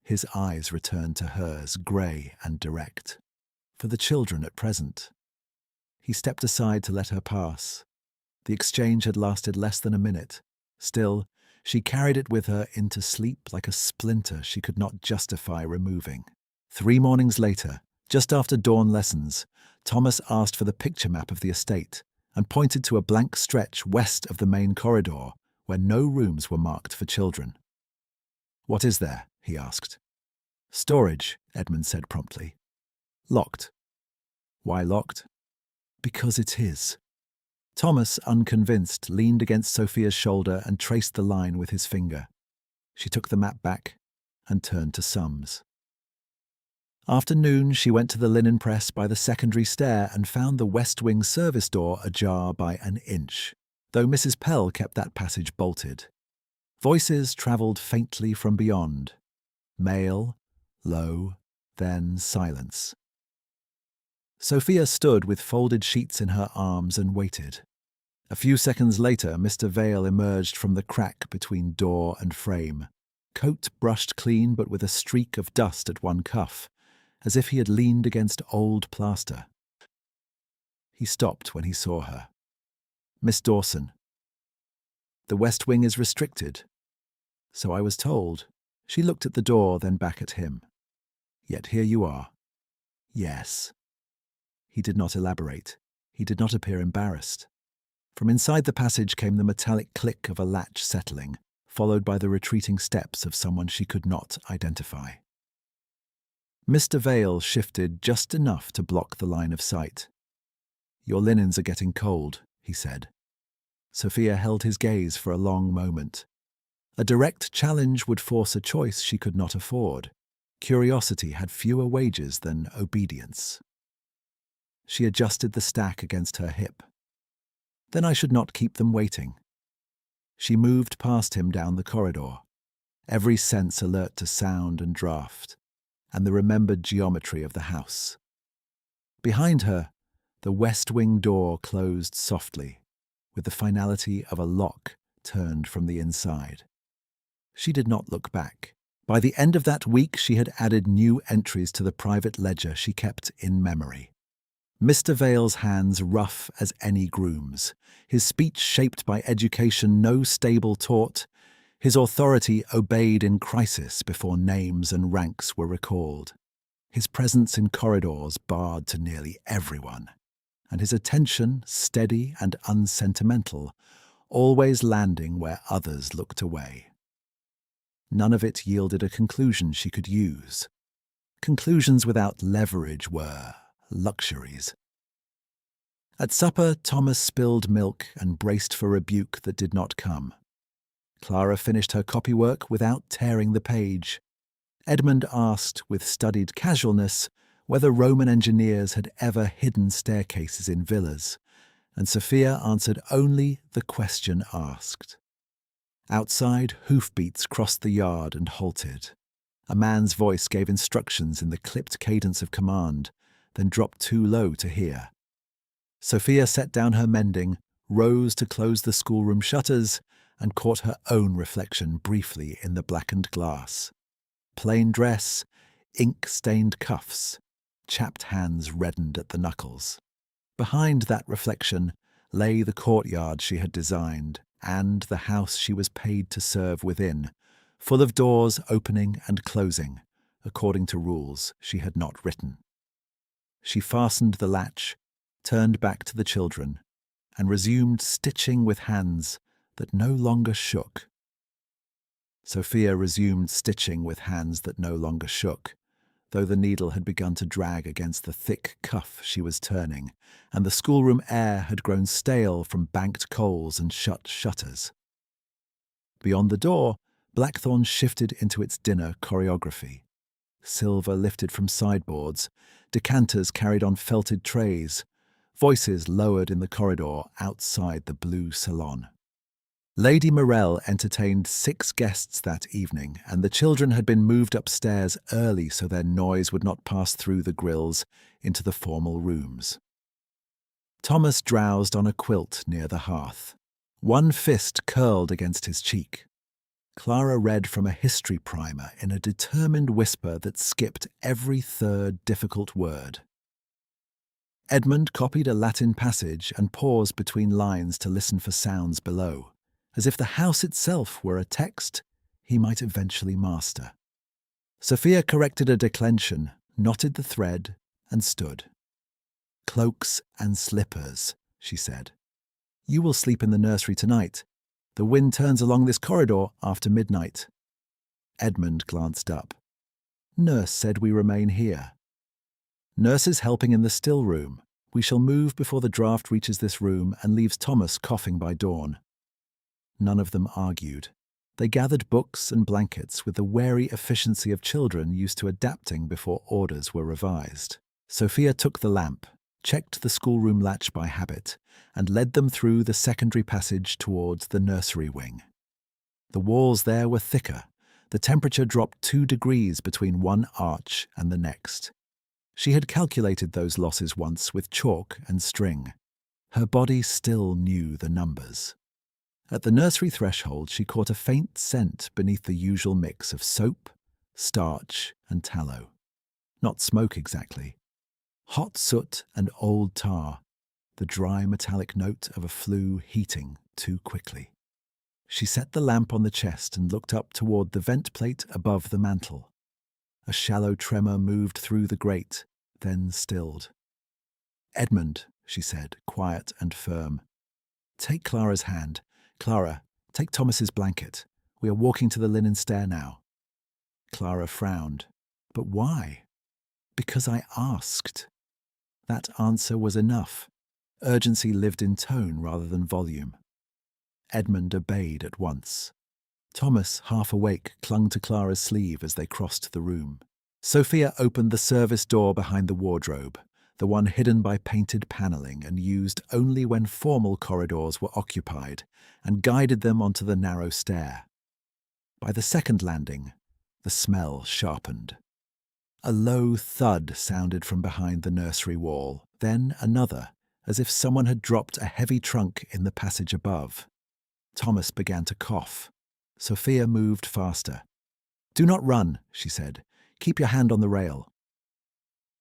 His eyes returned to hers, grey and direct. "For the children at present." He stepped aside to let her pass. The exchange had lasted less than a minute. Still, she carried it with her into sleep like a splinter she could not justify removing. 3 mornings later, just after dawn lessons, Thomas asked for the picture map of the estate and pointed to a blank stretch west of the main corridor where no rooms were marked for children. "What is there?" he asked. "Storage," Edmund said promptly. "Locked." "Why locked?" "Because it is." Thomas, unconvinced, leaned against Sophia's shoulder and traced the line with his finger. She took the map back and turned to sums. After noon, she went to the linen press by the secondary stair and found the west wing service door ajar by an inch, though Mrs. Pell kept that passage bolted. Voices travelled faintly from beyond. Male, low, then silence. Sophia stood with folded sheets in her arms and waited. A few seconds later, Mr. Vale emerged from the crack between door and frame, coat brushed clean but with a streak of dust at one cuff, as if he had leaned against old plaster. He stopped when he saw her. "Miss Dawson." "The west wing is restricted." "So I was told." She looked at the door, then back at him. "Yet here you are." "Yes." He did not elaborate. He did not appear embarrassed. From inside the passage came the metallic click of a latch settling, followed by the retreating steps of someone she could not identify. Mr. Vale shifted just enough to block the line of sight. "Your linens are getting cold," he said. Sophia held his gaze for a long moment. A direct challenge would force a choice she could not afford. Curiosity had fewer wages than obedience. She adjusted the stack against her hip. Then I should not keep them waiting. She moved past him down the corridor, every sense alert to sound and draught, and the remembered geometry of the house. Behind her, the west wing door closed softly, with the finality of a lock turned from the inside. She did not look back. By the end of that week, she had added new entries to the private ledger she kept in memory. Mr. Vale's hands rough as any groom's, his speech shaped by education no stable taught, his authority obeyed in crisis before names and ranks were recalled, his presence in corridors barred to nearly everyone, and his attention steady and unsentimental, always landing where others looked away. None of it yielded a conclusion she could use. Conclusions without leverage were luxuries. At supper, Thomas spilled milk and braced for rebuke that did not come. Clara finished her copywork without tearing the page. Edmund asked, with studied casualness, whether Roman engineers had ever hidden staircases in villas, and Sophia answered only the question asked. Outside, hoofbeats crossed the yard and halted. A man's voice gave instructions in the clipped cadence of command, then dropped too low to hear. Sophia set down her mending, rose to close the schoolroom shutters, and caught her own reflection briefly in the blackened glass. Plain dress, ink-stained cuffs, chapped hands reddened at the knuckles. Behind that reflection lay the courtyard she had designed, and the house she was paid to serve within, full of doors opening and closing, according to rules she had not written. She fastened the latch, turned back to the children, and resumed stitching with hands that no longer shook. Sophia resumed stitching with hands that no longer shook, though the needle had begun to drag against the thick cuff she was turning, and the schoolroom air had grown stale from banked coals and shut shutters. Beyond the door, Blackthorn shifted into its dinner choreography. Silver lifted from sideboards, decanters carried on felted trays, voices lowered in the corridor outside the blue salon. Lady Morell entertained 6 guests that evening, and the children had been moved upstairs early so their noise would not pass through the grilles into the formal rooms. Thomas drowsed on a quilt near the hearth. One fist curled against his cheek. Clara read from a history primer in a determined whisper that skipped every third difficult word. Edmund copied a Latin passage and paused between lines to listen for sounds below. As if the house itself were a text he might eventually master. Sophia corrected a declension, knotted the thread, and stood. "Cloaks and slippers," she said. "You will sleep in the nursery tonight. The wind turns along this corridor after midnight." Edmund glanced up. "Nurse said we remain here." "Nurse is helping in the still room. We shall move before the draft reaches this room and leaves Thomas coughing by dawn." None of them argued. They gathered books and blankets with the wary efficiency of children used to adapting before orders were revised. Sophia took the lamp, checked the schoolroom latch by habit, and led them through the secondary passage towards the nursery wing. The walls there were thicker. The temperature dropped 2 degrees between one arch and the next. She had calculated those losses once with chalk and string. Her body still knew the numbers. At the nursery threshold, she caught a faint scent beneath the usual mix of soap, starch, and tallow. Not smoke exactly. Hot soot and old tar, the dry metallic note of a flue heating too quickly. She set the lamp on the chest and looked up toward the vent plate above the mantel. A shallow tremor moved through the grate, then stilled. "Edmund," she said, quiet and firm. "Take Clara's hand. Clara, take Thomas's blanket. We are walking to the linen stair now." Clara frowned. "But why?" "Because I asked." That answer was enough. Urgency lived in tone rather than volume. Edmund obeyed at once. Thomas, half awake, clung to Clara's sleeve as they crossed the room. Sophia opened the service door behind the wardrobe, the one hidden by painted panelling and used only when formal corridors were occupied, and guided them onto the narrow stair. By the second landing, the smell sharpened. A low thud sounded from behind the nursery wall, then another, as if someone had dropped a heavy trunk in the passage above. Thomas began to cough. Sophia moved faster. "Do not run," she said. "Keep your hand on the rail."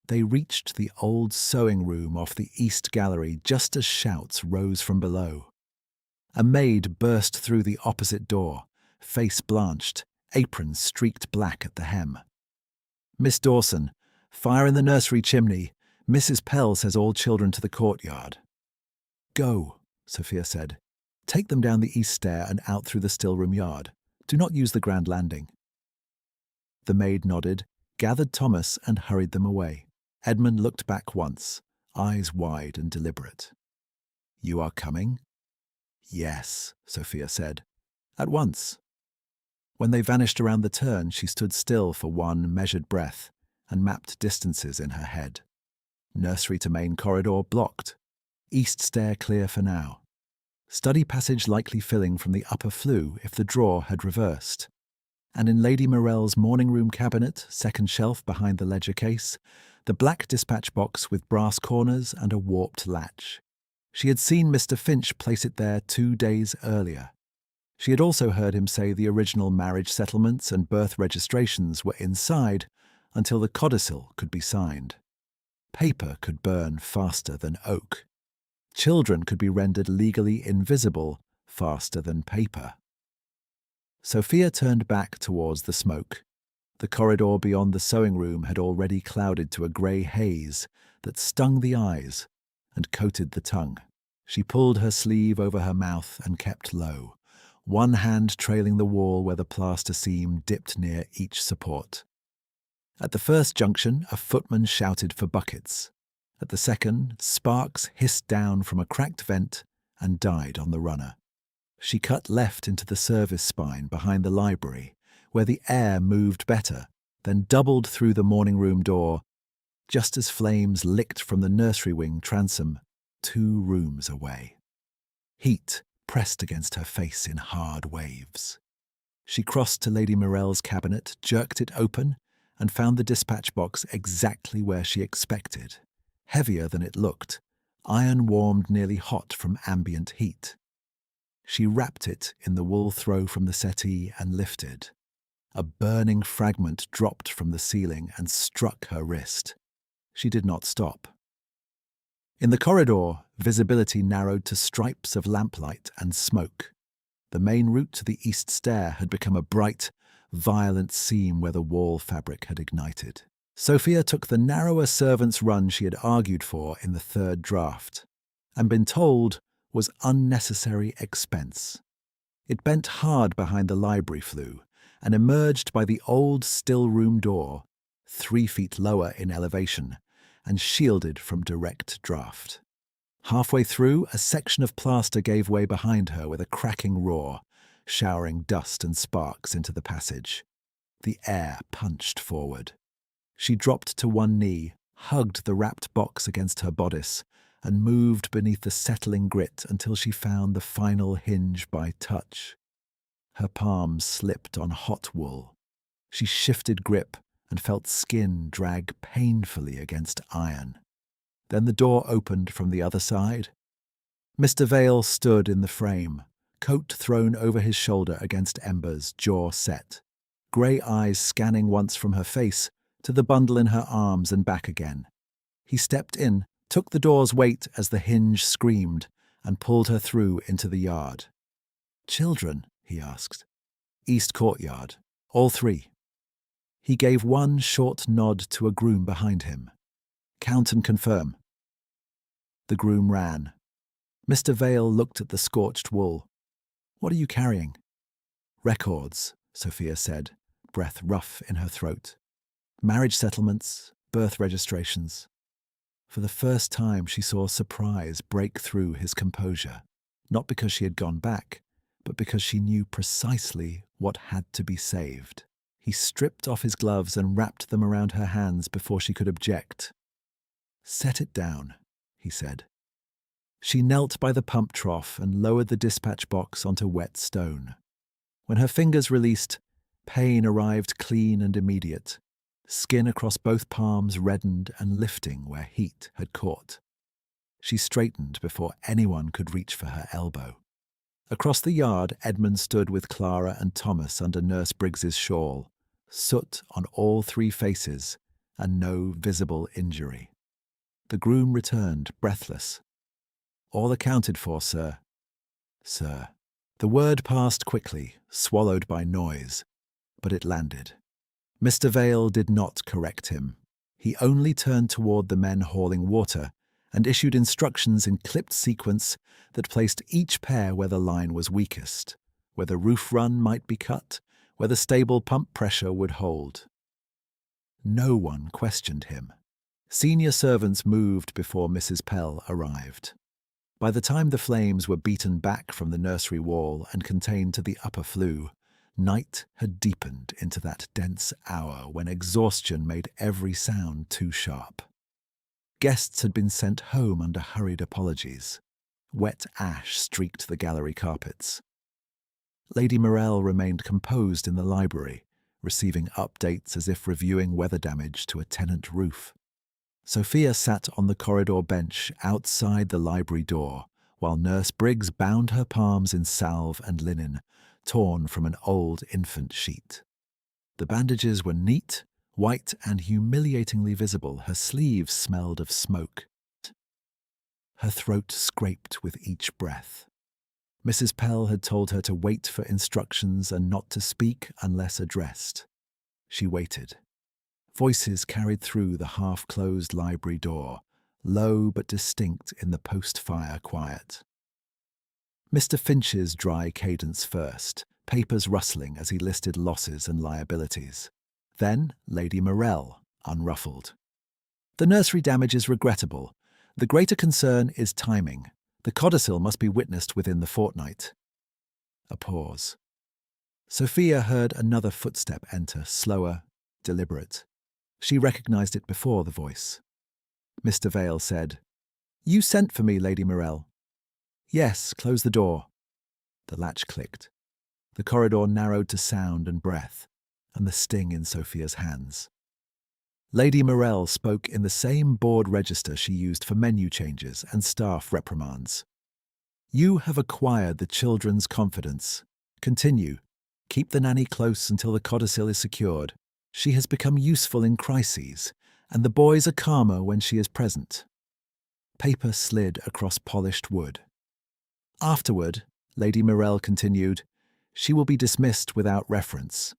They reached the old sewing room off the east gallery just as shouts rose from below. A maid burst through the opposite door, face blanched, apron streaked black at the hem. "Miss Dawson, fire in the nursery chimney. Mrs. Pell says all children to the courtyard." "Go," Sophia said. "Take them down the east stair and out through the still-room yard. Do not use the grand landing." The maid nodded, gathered Thomas, and hurried them away. Edmund looked back once, eyes wide and deliberate. "You are coming?" "Yes," Sophia said. "At once." When they vanished around the turn, she stood still for one measured breath and mapped distances in her head. Nursery to main corridor blocked. East stair clear for now. Study passage likely filling from the upper flue if the drawer had reversed. And in Lady Morell's morning room cabinet, second shelf behind the ledger case, the black dispatch box with brass corners and a warped latch. She had seen Mr. Finch place it there 2 days earlier. She had also heard him say the original marriage settlements and birth registrations were inside until the codicil could be signed. Paper could burn faster than oak. Children could be rendered legally invisible faster than paper. Sophia turned back towards the smoke. The corridor beyond the sewing room had already clouded to a grey haze that stung the eyes and coated the tongue. She pulled her sleeve over her mouth and kept low, one hand trailing the wall where the plaster seam dipped near each support. At the first junction, a footman shouted for buckets. At the second, sparks hissed down from a cracked vent and died on the runner. She cut left into the service spine behind the library, where the air moved better, then doubled through the morning room door, just as flames licked from the nursery wing transom 2 rooms away. Heat pressed against her face in hard waves. She crossed to Lady Morell's cabinet, jerked it open, and found the dispatch box exactly where she expected. Heavier than it looked, iron-warmed nearly hot from ambient heat. She wrapped it in the wool throw from the settee and lifted. A burning fragment dropped from the ceiling and struck her wrist. She did not stop. In the corridor, visibility narrowed to stripes of lamplight and smoke. The main route to the east stair had become a bright, violent seam where the wall fabric had ignited. Sophia took the narrower servant's run she had argued for in the third draft, and been told was unnecessary expense. It bent hard behind the library flue and emerged by the old still-room door, 3 feet lower in elevation, and shielded from direct draft. Halfway through, a section of plaster gave way behind her with a cracking roar, showering dust and sparks into the passage. The air punched forward. She dropped to one knee, hugged the wrapped box against her bodice, and moved beneath the settling grit until she found the final hinge by touch. Her palms slipped on hot wool. She shifted grip and felt skin drag painfully against iron. Then the door opened from the other side. Mr. Vale stood in the frame, coat thrown over his shoulder against embers, jaw set, grey eyes scanning once from her face to the bundle in her arms and back again. He stepped in, took the door's weight as the hinge screamed, and pulled her through into the yard. "Children?" he asked. "East courtyard. All 3. He gave one short nod to a groom behind him. "Count and confirm." The groom ran. Mr. Vale looked at the scorched wool. "What are you carrying?" "Records," Sophia said, breath rough in her throat. "Marriage settlements, birth registrations." For the first time she saw surprise break through his composure, not because she had gone back, but because she knew precisely what had to be saved. He stripped off his gloves and wrapped them around her hands before she could object. "Set it down," he said. She knelt by the pump trough and lowered the dispatch box onto wet stone. When her fingers released, pain arrived clean and immediate. Skin across both palms reddened and lifting where heat had caught. She straightened before anyone could reach for her elbow. Across the yard, Edmund stood with Clara and Thomas under Nurse Briggs's shawl, soot on all three faces and no visible injury. The groom returned, breathless. "All accounted for, sir." "Sir." The word passed quickly, swallowed by noise, but it landed. Mr. Vale did not correct him. He only turned toward the men hauling water and issued instructions in clipped sequence that placed each pair where the line was weakest, where the roof run might be cut, where the stable pump pressure would hold. No one questioned him. Senior servants moved before Mrs. Pell arrived. By the time the flames were beaten back from the nursery wall and contained to the upper flue, night had deepened into that dense hour when exhaustion made every sound too sharp. Guests had been sent home under hurried apologies. Wet ash streaked the gallery carpets. Lady Morell remained composed in the library, receiving updates as if reviewing weather damage to a tenant roof. Sophia sat on the corridor bench outside the library door, while Nurse Briggs bound her palms in salve and linen, torn from an old infant sheet. The bandages were neat, white and humiliatingly visible. Her sleeves smelled of smoke. Her throat scraped with each breath. Mrs. Pell had told her to wait for instructions and not to speak unless addressed. She waited. Voices carried through the half-closed library door, low but distinct in the post-fire quiet. Mr. Finch's dry cadence first, papers rustling as he listed losses and liabilities. Then Lady Morell, unruffled. "The nursery damage is regrettable. The greater concern is timing. The codicil must be witnessed within the fortnight." A pause. Sophia heard another footstep enter, slower, deliberate. She recognized it before the voice. Mr. Vale said, "You sent for me, Lady Morell." "Yes, close the door." The latch clicked. The corridor narrowed to sound and breath, and the sting in Sophia's hands. Lady Morell spoke in the same board register she used for menu changes and staff reprimands. "You have acquired the children's confidence. Continue. Keep the nanny close until the codicil is secured. She has become useful in crises, and the boys are calmer when she is present." Paper slid across polished wood. "Afterward," Lady Morell continued, "she will be dismissed without reference.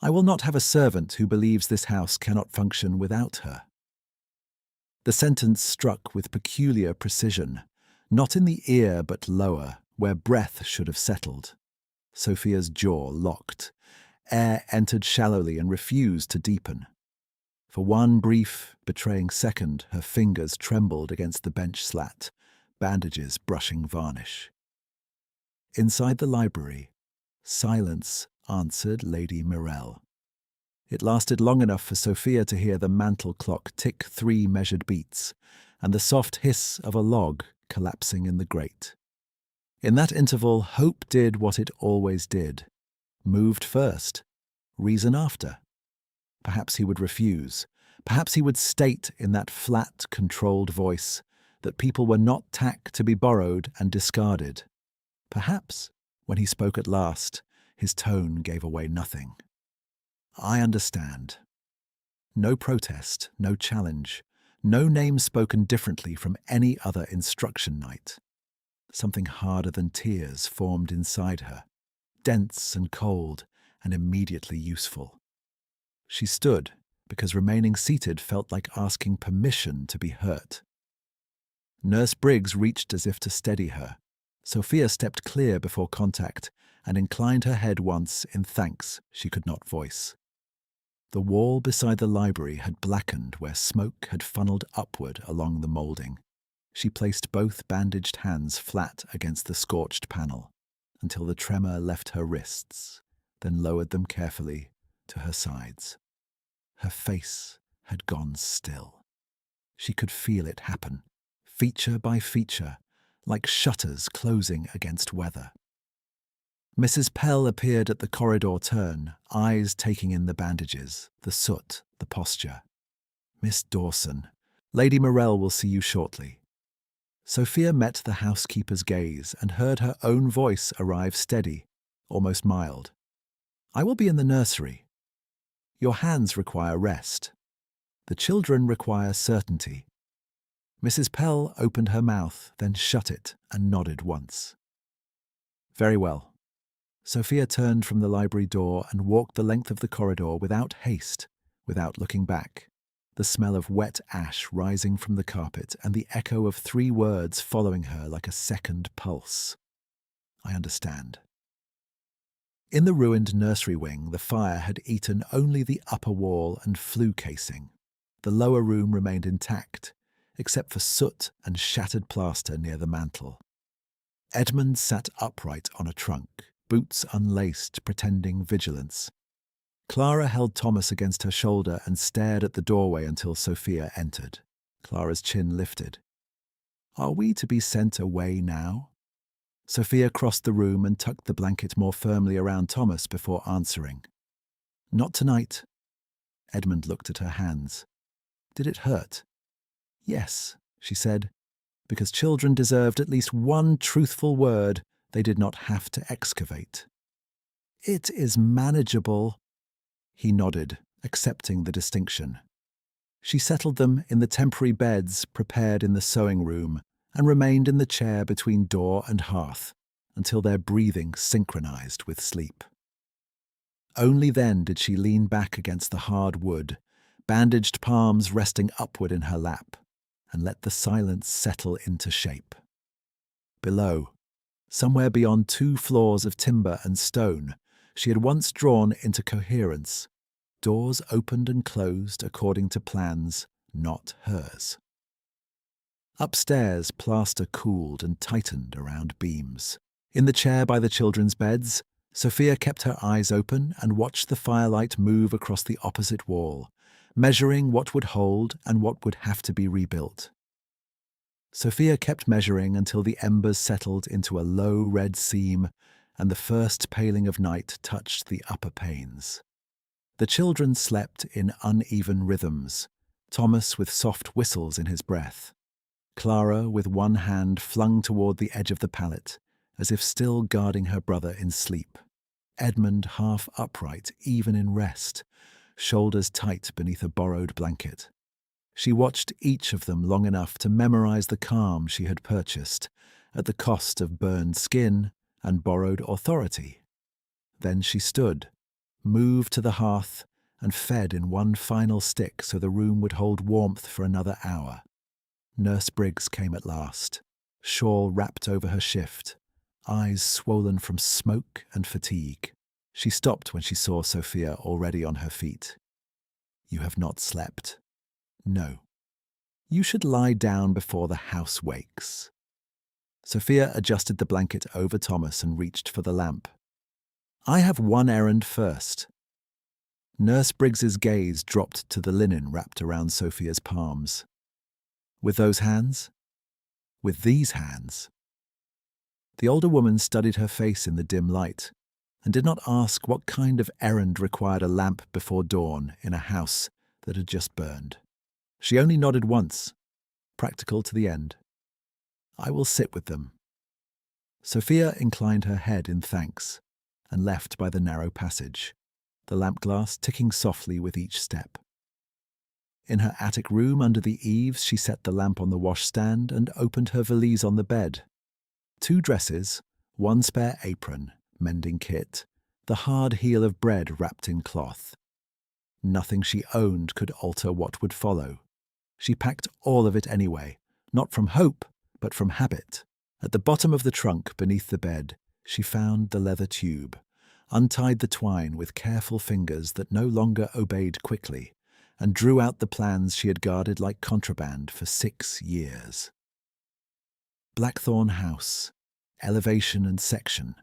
I will not have a servant who believes this house cannot function without her." The sentence struck with peculiar precision, not in the ear but lower, where breath should have settled. Sophia's jaw locked. Air entered shallowly and refused to deepen. For one brief, betraying second, her fingers trembled against the bench slat, bandages brushing varnish. Inside the library, silence answered Lady Morell. It lasted long enough for Sophia to hear the mantel clock tick 3 measured beats, and the soft hiss of a log collapsing in the grate. In that interval, hope did what it always did. Moved first, reason after. Perhaps he would refuse. Perhaps he would state in that flat, controlled voice that people were not tack to be borrowed and discarded. Perhaps, when he spoke at last, his tone gave away nothing. "I understand." No protest, no challenge, no name spoken differently from any other instruction night. Something harder than tears formed inside her, dense and cold and immediately useful. She stood because remaining seated felt like asking permission to be hurt. Nurse Briggs reached as if to steady her. Sophia stepped clear before contact and inclined her head once in thanks she could not voice. The wall beside the library had blackened where smoke had funneled upward along the moulding. She placed both bandaged hands flat against the scorched panel. until the tremor left her wrists, then lowered them carefully to her sides. Her face had gone still. She could feel it happen, feature by feature, like shutters closing against weather. Mrs. Pell appeared at the corridor turn, eyes taking in the bandages, the soot, the posture. "Miss Dawson, Lady Morell will see you shortly." Sophia met the housekeeper's gaze and heard her own voice arrive steady, almost mild. "I will be in the nursery. Your hands require rest. The children require certainty." Mrs. Pell opened her mouth, then shut it and nodded once. "Very well." Sophia turned from the library door and walked the length of the corridor without haste, without looking back, the smell of wet ash rising from the carpet and the echo of 3 words following her like a second pulse. "I understand." In the ruined nursery wing, the fire had eaten only the upper wall and flue casing. The lower room remained intact, except for soot and shattered plaster near the mantel. Edmund sat upright on a trunk, boots unlaced, pretending vigilance. Clara held Thomas against her shoulder and stared at the doorway until Sophia entered. Clara's chin lifted. "Are we to be sent away now?" Sophia crossed the room and tucked the blanket more firmly around Thomas before answering. "Not tonight." Edmund looked at her hands. "Did it hurt?" "Yes," she said, because children deserved at least one truthful word they did not have to excavate. "It is manageable." He nodded, accepting the distinction. She settled them in the temporary beds prepared in the sewing room and remained in the chair between door and hearth until their breathing synchronized with sleep. Only then did she lean back against the hard wood, bandaged palms resting upward in her lap, and let the silence settle into shape. Below, somewhere beyond 2 floors of timber and stone, she had once drawn into coherence. Doors opened and closed according to plans, not hers. Upstairs, plaster cooled and tightened around beams. In the chair by the children's beds, Sophia kept her eyes open and watched the firelight move across the opposite wall, measuring what would hold and what would have to be rebuilt. Sophia kept measuring until the embers settled into a low red seam and the first paling of night touched the upper panes. The children slept in uneven rhythms, Thomas with soft whistles in his breath, Clara with one hand flung toward the edge of the pallet, as if still guarding her brother in sleep, Edmund half upright even in rest, shoulders tight beneath a borrowed blanket. She watched each of them long enough to memorize the calm she had purchased, at the cost of burned skin and borrowed authority. Then she stood, moved to the hearth, and fed in one final stick so the room would hold warmth for another hour. Nurse Briggs came at last, shawl wrapped over her shift, eyes swollen from smoke and fatigue. She stopped when she saw Sophia already on her feet. "You have not slept." "No. You should lie down before the house wakes." Sophia adjusted the blanket over Thomas and reached for the lamp. "I have one errand first." Nurse Briggs's gaze dropped to the linen wrapped around Sophia's palms. "With those hands?" "With these hands." The older woman studied her face in the dim light and did not ask what kind of errand required a lamp before dawn in a house that had just burned. She only nodded once, practical to the end. "I will sit with them." Sophia inclined her head in thanks and left by the narrow passage, the lamp glass ticking softly with each step. In her attic room under the eaves, she set the lamp on the washstand and opened her valise on the bed. 2 dresses, 1 spare apron, mending kit, the hard heel of bread wrapped in cloth. Nothing she owned could alter what would follow. She packed all of it anyway, not from hope, but from habit. At the bottom of the trunk beneath the bed, she found the leather tube, untied the twine with careful fingers that no longer obeyed quickly, and drew out the plans she had guarded like contraband for 6 years. Blackthorn House, elevation and section,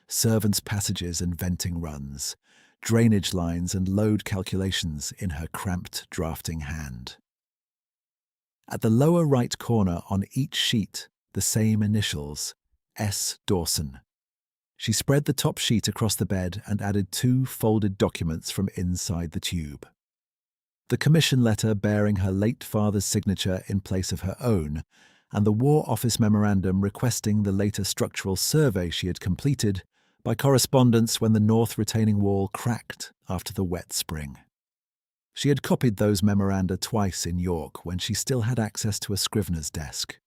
servants' passages and venting runs, drainage lines and load calculations in her cramped drafting hand. At the lower right corner on each sheet, the same initials, S. Dawson. She spread the top sheet across the bed and added 2 folded documents from inside the tube. The commission letter bearing her late father's signature in place of her own, and the War Office memorandum requesting the later structural survey she had completed by correspondence when the north retaining wall cracked after the wet spring. She had copied those memoranda twice in York when she still had access to a scrivener's desk.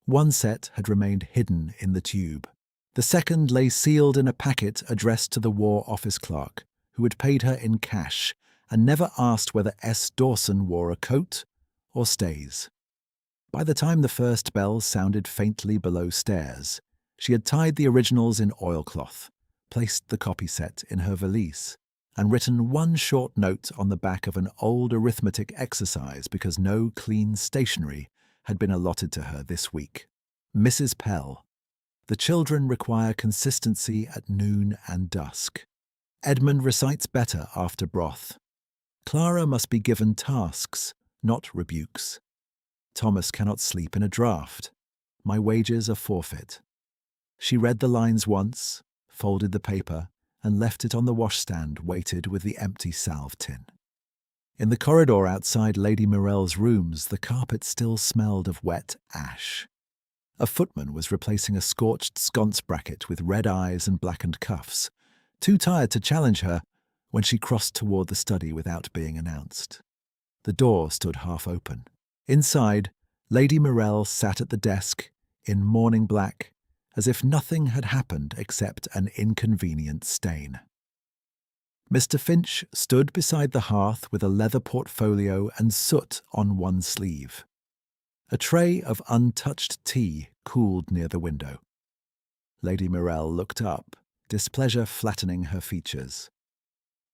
One set had remained hidden in the tube. The second lay sealed in a packet addressed to the War Office clerk, who had paid her in cash and never asked whether S. Dawson wore a coat or stays. By the time the first bell sounded faintly below stairs, she had tied the originals in oilcloth, placed the copy set in her valise, and written one short note on the back of an old arithmetic exercise because no clean stationery had been allotted to her this week. Mrs. Pell. The children require consistency at noon and dusk. Edmund recites better after broth. Clara must be given tasks, not rebukes. Thomas cannot sleep in a draught. My wages are forfeit. She read the lines once, folded the paper, and left it on the washstand weighted with the empty salve tin. In the corridor outside Lady Morell's rooms, the carpet still smelled of wet ash. A footman was replacing a scorched sconce bracket with red eyes and blackened cuffs, too tired to challenge her when she crossed toward the study without being announced. The door stood half open. Inside, Lady Morell sat at the desk, in morning black, as if nothing had happened except an inconvenient stain. Mr. Finch stood beside the hearth with a leather portfolio and soot on one sleeve. A tray of untouched tea cooled near the window. Lady Morell looked up, displeasure flattening her features.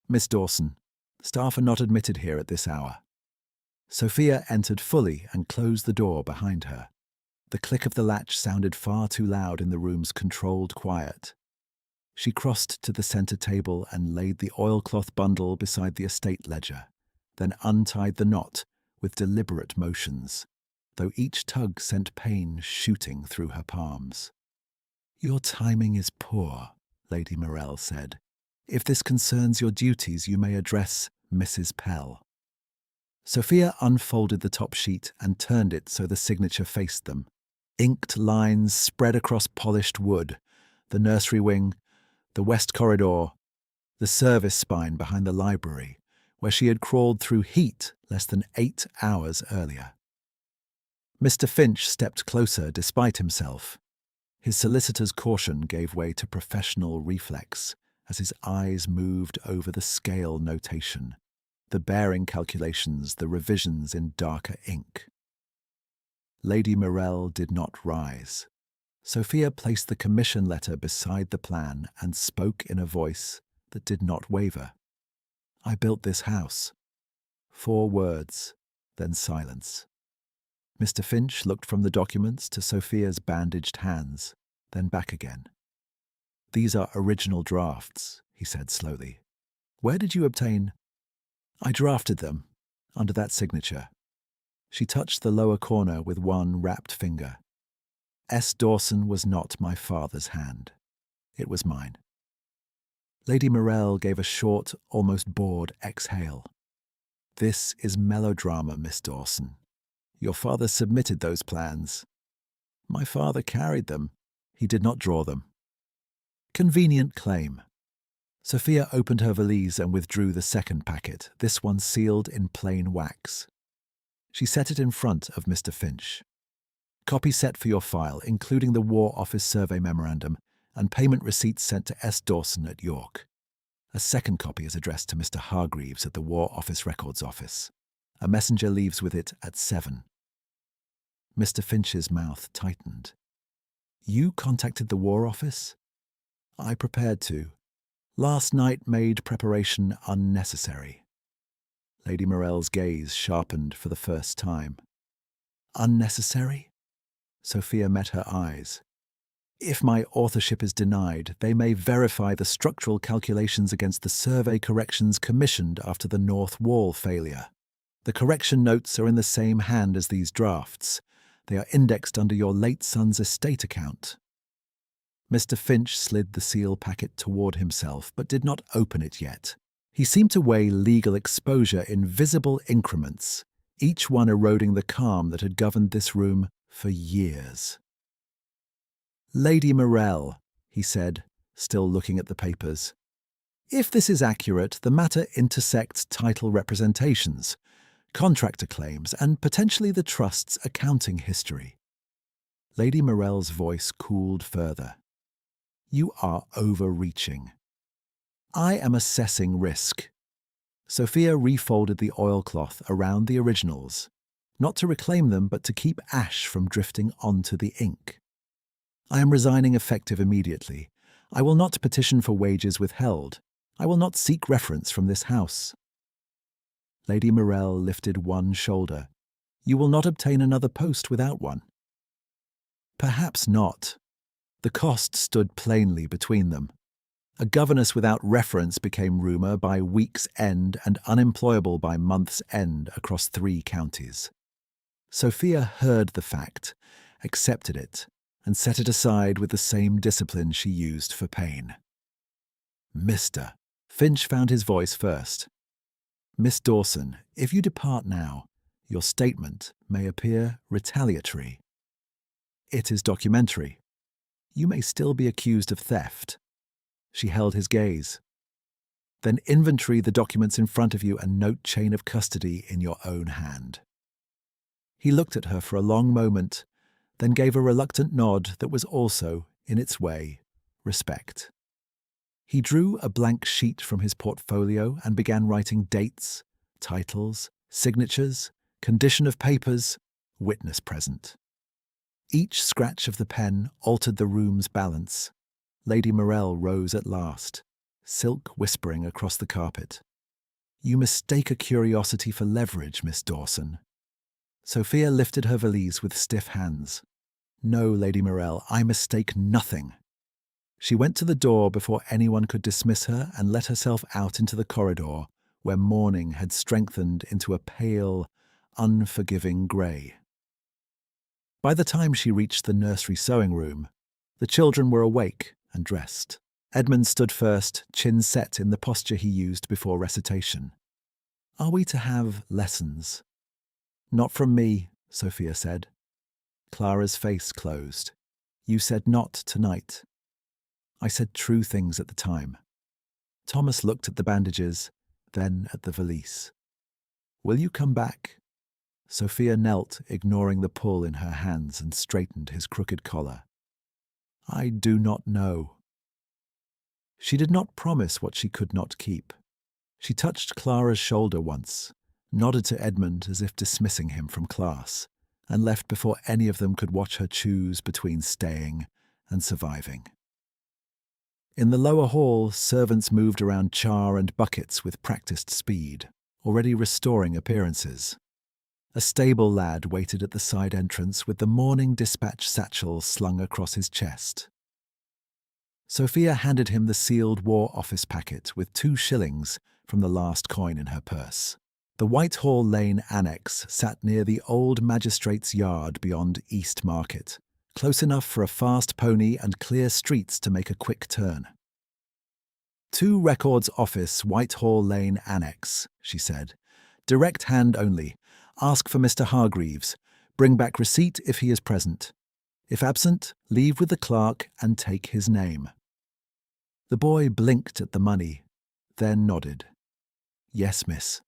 "Miss Dawson, staff are not admitted here at this hour." Sophia entered fully and closed the door behind her. The click of the latch sounded far too loud in the room's controlled quiet. She crossed to the centre table and laid the oilcloth bundle beside the estate ledger, then untied the knot with deliberate motions, though each tug sent pain shooting through her palms. "Your timing is poor," Lady Morell said. "If this concerns your duties, you may address Mrs. Pell." Sophia unfolded the top sheet and turned it so the signature faced them. Inked lines spread across polished wood, the nursery wing, the west corridor, the service spine behind the library, where she had crawled through heat less than 8 hours earlier. Mr. Finch stepped closer despite himself. His solicitor's caution gave way to professional reflex as his eyes moved over the scale notation, the bearing calculations, the revisions in darker ink. Lady Morell did not rise. Sophia placed the commission letter beside the plan and spoke in a voice that did not waver. "I built this house." 4 words, then silence. Mr. Finch looked from the documents to Sophia's bandaged hands, then back again. "These are original drafts," he said slowly. "Where did you obtain—" "I drafted them, under that signature." She touched the lower corner with one wrapped finger. "S. Dawson was not my father's hand. It was mine." Lady Morell gave a short, almost bored exhale. "This is melodrama, Miss Dawson. Your father submitted those plans. My father carried them. He did not draw them." Convenient claim. Sophia opened her valise and withdrew the second packet, this one sealed in plain wax. She set it in front of Mr. Finch. "Copy set for your file, including the War Office survey memorandum and payment receipts sent to S. Dawson at York. A second copy is addressed to Mr. Hargreaves at the War Office Records Office. A messenger leaves with it at 7. Mr. Finch's mouth tightened. "You contacted the War Office?" "I prepared to. Last night made preparation unnecessary." Lady Morell's gaze sharpened for the first time. "Unnecessary?" Sophia met her eyes. If my authorship is denied, they may verify the structural calculations against the survey corrections commissioned after the North Wall failure. The correction notes are in the same hand as these drafts. They are indexed under your late son's estate account. Mr. Finch slid the seal packet toward himself, but did not open it yet. He seemed to weigh legal exposure in visible increments, each one eroding the calm that had governed this room for years. "Lady Morell," he said, still looking at the papers. "If this is accurate, the matter intersects title representations, contractor claims, and potentially the trust's accounting history." Lady Morell's voice cooled further. "You are overreaching. I am assessing risk." Sophia refolded the oilcloth around the originals, not to reclaim them, but to keep ash from drifting onto the ink. "I am resigning effective immediately. I will not petition for wages withheld. I will not seek reference from this house." Lady Morell lifted one shoulder. "You will not obtain another post without one." "Perhaps not." The cost stood plainly between them. A governess without reference became rumour by week's end and unemployable by month's end across 3 counties. Sophia heard the fact, accepted it, and set it aside with the same discipline she used for pain. "Mr." Finch found his voice first. "Miss Dawson, if you depart now, your statement may appear retaliatory. It is documentary. You may still be accused of theft." She held his gaze. "Then inventory the documents in front of you and note chain of custody in your own hand." He looked at her for a long moment, then gave a reluctant nod that was also, in its way, respect. He drew a blank sheet from his portfolio and began writing dates, titles, signatures, condition of papers, witness present. Each scratch of the pen altered the room's balance. Lady Morell rose at last, silk whispering across the carpet. "You mistake a curiosity for leverage, Miss Dawson." Sophia lifted her valise with stiff hands. "No, Lady Morell, I mistake nothing." She went to the door before anyone could dismiss her and let herself out into the corridor, where morning had strengthened into a pale, unforgiving grey. By the time she reached the nursery sewing room, the children were awake and dressed. Edmund stood first, chin set in the posture he used before recitation. "Are we to have lessons?" "Not from me," Sophia said. Clara's face closed. "You said not tonight." "I said true things at the time." Thomas looked at the bandages, then at the valise. "Will you come back?" Sophia knelt, ignoring the pull in her hands, and straightened his crooked collar. "I do not know." She did not promise what she could not keep. She touched Clara's shoulder once, nodded to Edmund as if dismissing him from class, and left before any of them could watch her choose between staying and surviving. In the lower hall, servants moved around char and buckets with practiced speed, already restoring appearances. A stable lad waited at the side entrance with the morning dispatch satchel slung across his chest. Sophia handed him the sealed War Office packet with 2 shillings from the last coin in her purse. The Whitehall Lane Annex sat near the old magistrate's yard beyond East Market, close enough for a fast pony and clear streets to make a quick turn. "2 Records Office, Whitehall Lane Annex," she said. "Direct hand only. Ask for Mr. Hargreaves. Bring back receipt if he is present. If absent, leave with the clerk and take his name." The boy blinked at the money, then nodded. "Yes, miss."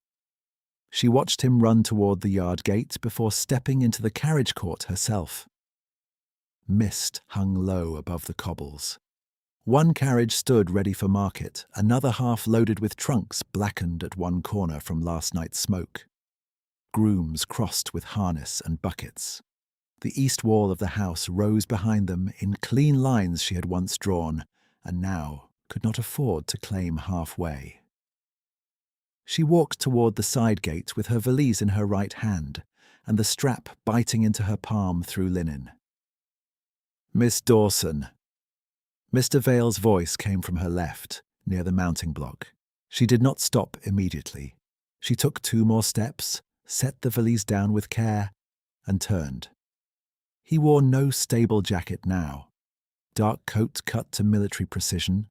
She watched him run toward the yard gate before stepping into the carriage court herself. Mist hung low above the cobbles. One carriage stood ready for market, another half loaded with trunks blackened at one corner from last night's smoke. Grooms crossed with harness and buckets. The east wall of the house rose behind them in clean lines she had once drawn, and now could not afford to claim halfway. She walked toward the side gate with her valise in her right hand, and the strap biting into her palm through linen. "Miss Dawson," Mr. Vale's voice came from her left, near the mounting block. She did not stop immediately. She took 2 more steps, set the valise down with care, and turned. He wore no stable jacket now. Dark coat cut to military precision,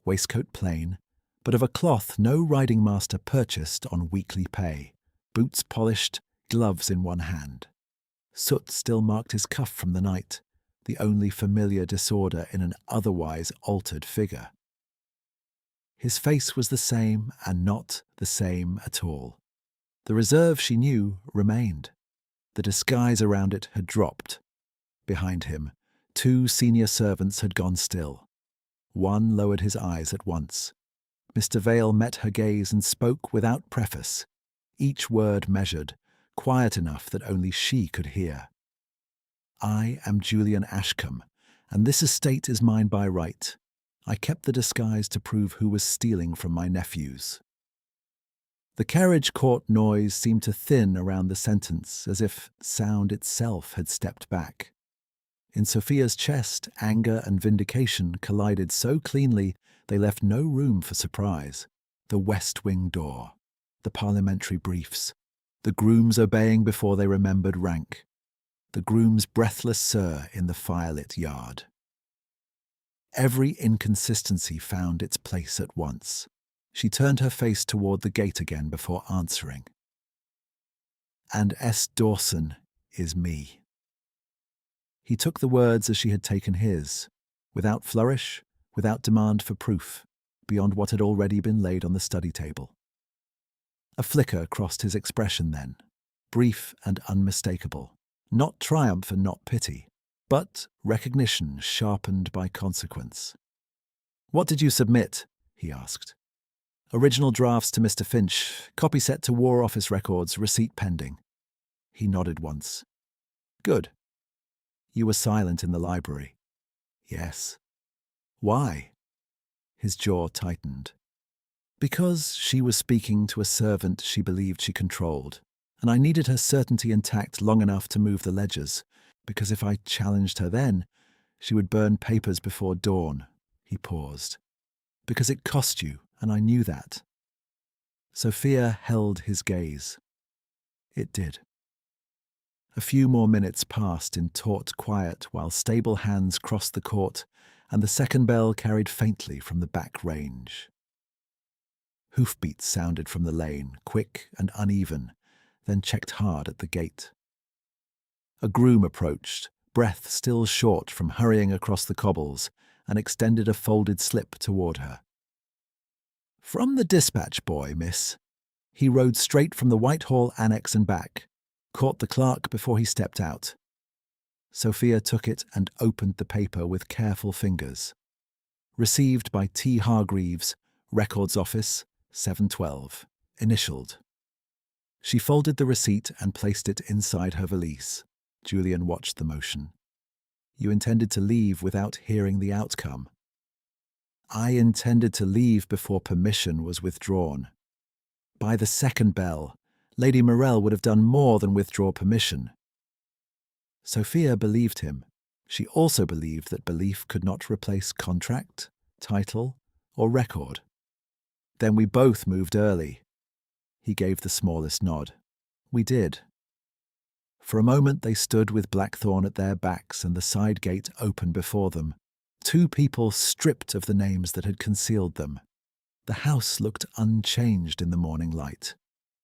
waistcoat plain, but of a cloth no riding master purchased on weekly pay. Boots polished, gloves in one hand. Soot still marked his cuff from the night, the only familiar disorder in an otherwise altered figure. His face was the same and not the same at all. The reserve she knew remained. The disguise around it had dropped. Behind him, 2 senior servants had gone still. One lowered his eyes at once. Mr. Vale met her gaze and spoke without preface, each word measured, quiet enough that only she could hear. "I am Julian Ashcombe, and this estate is mine by right. I kept the disguise to prove who was stealing from my nephews." The carriage court noise seemed to thin around the sentence, as if sound itself had stepped back. In Sophia's chest, anger and vindication collided so cleanly they left no room for surprise. The West Wing door, the parliamentary briefs, the grooms obeying before they remembered rank, the groom's breathless sir in the firelit yard. Every inconsistency found its place at once. She turned her face toward the gate again before answering. "And S. Dawson is me." He took the words as she had taken his, without flourish, without demand for proof, beyond what had already been laid on the study table. A flicker crossed his expression then, brief and unmistakable, not triumph and not pity, but recognition sharpened by consequence. "What did you submit?" he asked. "Original drafts to Mr. Finch, copy set to War Office records, receipt pending." He nodded once. "Good. You were silent in the library." "Yes." "Why?" His jaw tightened. "Because she was speaking to a servant she believed she controlled, and I needed her certainty intact long enough to move the ledgers, because if I challenged her then, she would burn papers before dawn." He paused. "Because it cost you, and I knew that." Sophia held his gaze. It did. A few more minutes passed in taut quiet while stable hands crossed the court and the second bell carried faintly from the back range. Hoofbeats sounded from the lane, quick and uneven, then checked hard at the gate. A groom approached, breath still short from hurrying across the cobbles, and extended a folded slip toward her. "From the dispatch boy, miss." He rode straight from the Whitehall annex and back, caught the clerk before he stepped out. Sophia took it and opened the paper with careful fingers. "Received by T. Hargreaves, Records Office, 712. Initialed." She folded the receipt and placed it inside her valise. Julian watched the motion. "You intended to leave without hearing the outcome." "I intended to leave before permission was withdrawn. By the second bell, Lady Morrell would have done more than withdraw permission." Sophia believed him. She also believed that belief could not replace contract, title, or record. "Then we both moved early." He gave the smallest nod. "We did." For a moment they stood with Blackthorn at their backs and the side gate open before them. 2 people stripped of the names that had concealed them. The house looked unchanged in the morning light.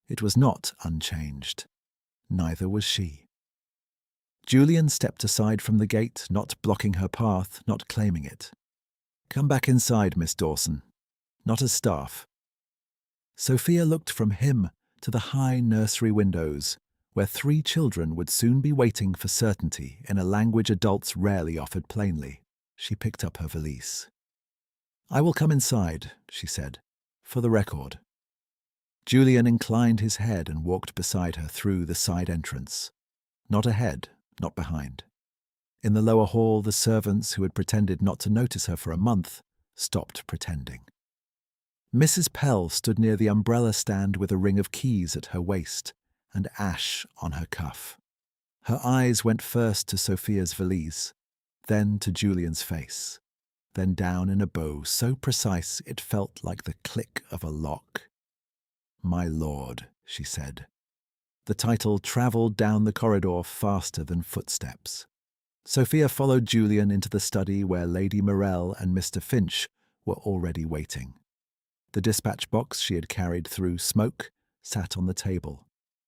It was not unchanged. Neither was she. Julian stepped aside from the gate, not blocking her path, not claiming it. "Come back inside, Miss Dawson. Not as staff." Sophia looked from him to the high nursery windows, where 3 children would soon be waiting for certainty in a language adults rarely offered plainly. She picked up her valise. "I will come inside," she said, "for the record." Julian inclined his head and walked beside her through the side entrance. Not ahead, not behind. In the lower hall, the servants who had pretended not to notice her for a month stopped pretending. Mrs. Pell stood near the umbrella stand with a ring of keys at her waist and ash on her cuff. Her eyes went first to Sophia's valise, then to Julian's face. then down in a bow so precise it felt like the click of a lock. "My lord," she said. The title travelled down the corridor faster than footsteps. Sophia followed Julian into the study where Lady Morrel and Mr. Finch were already waiting. The dispatch box she had carried through smoke sat on the table,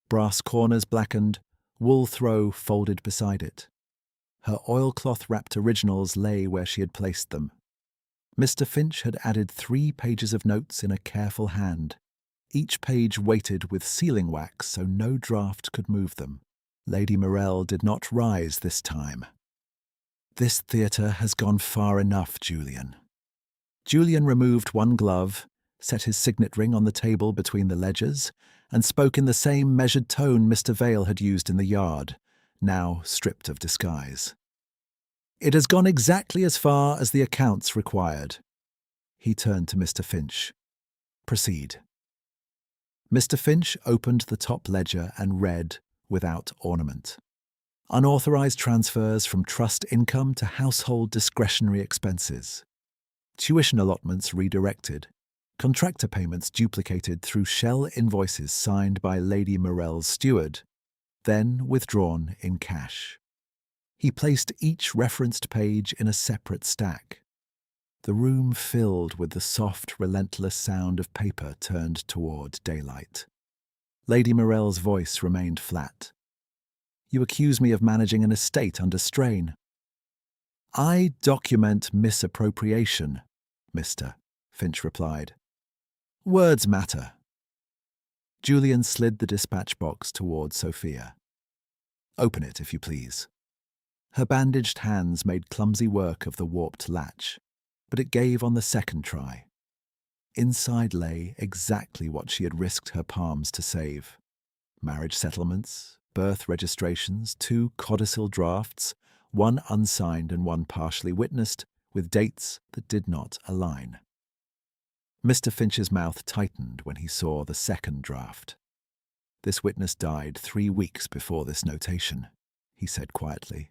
brass corners blackened, wool throw folded beside it. Her oilcloth-wrapped originals lay where she had placed them. Mr. Finch had added 3 pages of notes in a careful hand, each page weighted with sealing wax so no draught could move them. Lady Morrel did not rise this time. "This theatre has gone far enough, Julian." Julian removed one glove, set his signet ring on the table between the ledgers, and spoke in the same measured tone Mr. Vale had used in the yard, now stripped of disguise. "It has gone exactly as far as the accounts required." He turned to Mr. Finch. "Proceed." Mr. Finch opened the top ledger and read, without ornament. "Unauthorized transfers from trust income to household discretionary expenses. Tuition allotments redirected. Contractor payments duplicated through shell invoices signed by Lady Morrel's steward, then withdrawn in cash." He placed each referenced page in a separate stack. The room filled with the soft, relentless sound of paper turned toward daylight. Lady Morrel's voice remained flat. "You accuse me of managing an estate under strain." "I document misappropriation," Mr. Finch replied. "Words matter." Julian slid the dispatch box toward Sophia. "Open it, if you please." Her bandaged hands made clumsy work of the warped latch, but it gave on the second try. Inside lay exactly what she had risked her palms to save. Marriage settlements, birth registrations, 2 codicil drafts, one unsigned and one partially witnessed, with dates that did not align. Mr. Finch's mouth tightened when he saw the second draft. "This witness died 3 weeks before this notation," he said quietly.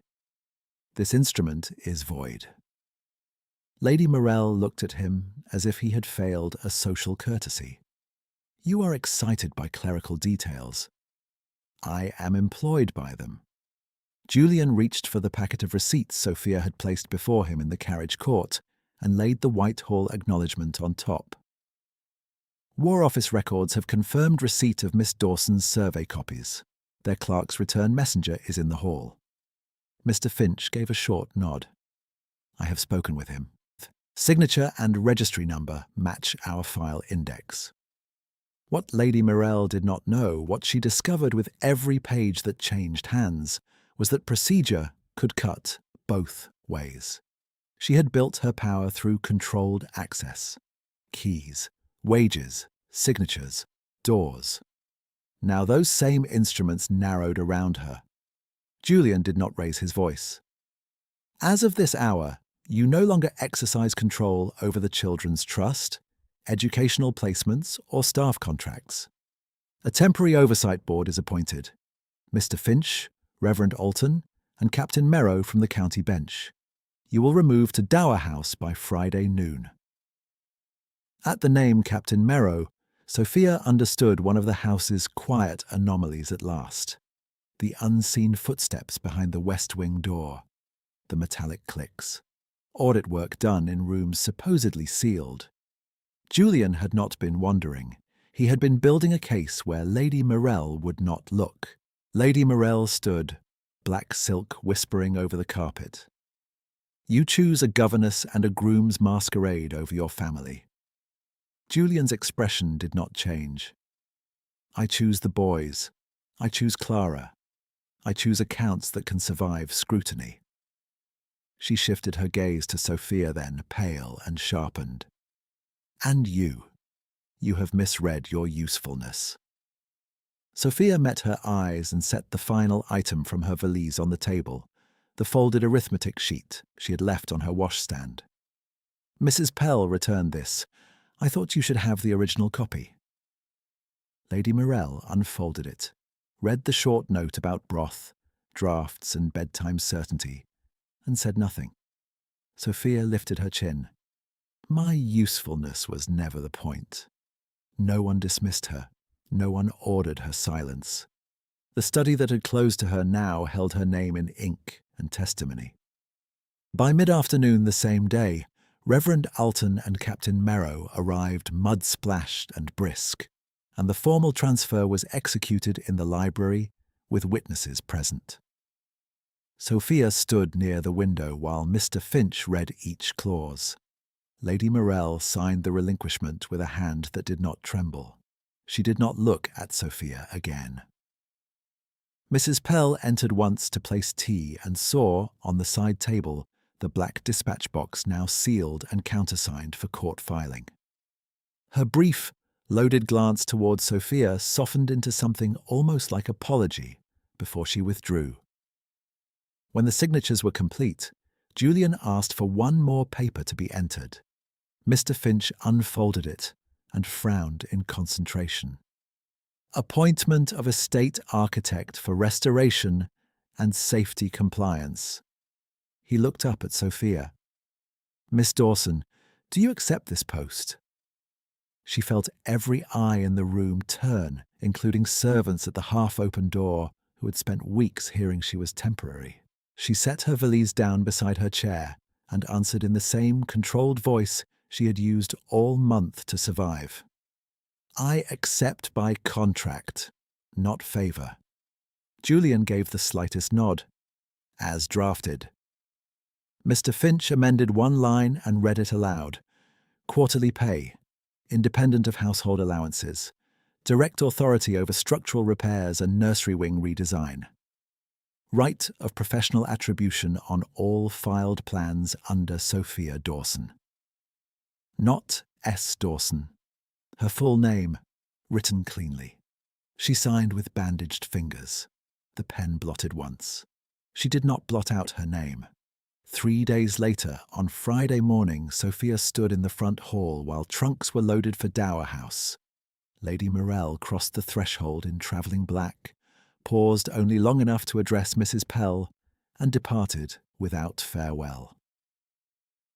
"This instrument is void." Lady Morrel looked at him as if he had failed a social courtesy. "You are excited by clerical details. I am employed by them." Julian reached for the packet of receipts Sophia had placed before him in the carriage court and laid the Whitehall acknowledgement on top. "War Office records have confirmed receipt of Miss Dawson's survey copies. Their clerk's return messenger is in the hall." Mr. Finch gave a short nod. "I have spoken with him. Signature and registry number match our file index." What Lady Morrel did not know, what she discovered with every page that changed hands, was that procedure could cut both ways. She had built her power through controlled access. Keys, wages, signatures, doors. Now those same instruments narrowed around her. Julian did not raise his voice. "As of this hour, you no longer exercise control over the children's trust, educational placements, or staff contracts. A temporary oversight board is appointed. Mr. Finch, Reverend Alton, and Captain Merrow from the county bench. You will remove to Dower House by Friday noon." At the name Captain Merrow, Sophia understood one of the house's quiet anomalies at last. The unseen footsteps behind the west wing door. The metallic clicks. Audit work done in rooms supposedly sealed. Julian had not been wandering. He had been building a case where Lady Morrel would not look. Lady Morrel stood, black silk whispering over the carpet. "You choose a governess and a groom's masquerade over your family." Julian's expression did not change. "I choose the boys. I choose Clara. I choose accounts that can survive scrutiny." She shifted her gaze to Sophia then, pale and sharpened. "And you. You have misread your usefulness." Sophia met her eyes and set the final item from her valise on the table, the folded arithmetic sheet she had left on her washstand. "Mrs. Pell returned this. I thought you should have the original copy." Lady Morrel unfolded it, read the short note about broth, drafts, and bedtime certainty, and said nothing. Sophia lifted her chin. My usefulness was never the point. No one dismissed her. No one ordered her silence. The study that had closed to her now held her name in ink and testimony. By mid-afternoon the same day, Reverend Alton and Captain Merrow arrived mud-splashed and brisk, and the formal transfer was executed in the library with witnesses present. Sophia stood near the window while Mr. Finch read each clause. Lady Morrel signed the relinquishment with a hand that did not tremble. She did not look at Sophia again. Mrs. Pell entered once to place tea and saw, on the side table, the black dispatch box now sealed and countersigned for court filing. Her brief, loaded glance towards Sophia softened into something almost like apology before she withdrew. When the signatures were complete, Julian asked for one more paper to be entered. Mr. Finch unfolded it and frowned in concentration. Appointment of a state architect for restoration and safety compliance. He looked up at Sophia. Miss Dawson, do you accept this post? She felt every eye in the room turn, including servants at the half-open door who had spent weeks hearing she was temporary. She set her valise down beside her chair and answered in the same controlled voice she had used all month to survive. I accept by contract, not favour. Julian gave the slightest nod. As drafted. Mr. Finch amended one line and read it aloud. Quarterly pay, independent of household allowances, direct authority over structural repairs and nursery wing redesign. Right of professional attribution on all filed plans under Sophia Dawson. Not S. Dawson. Her full name, written cleanly. She signed with bandaged fingers. The pen blotted once. She did not blot out her name. 3 days later, on Friday morning, Sophia stood in the front hall while trunks were loaded for Dower House. Lady Morrel crossed the threshold in travelling black, paused only long enough to address Mrs. Pell, and departed without farewell.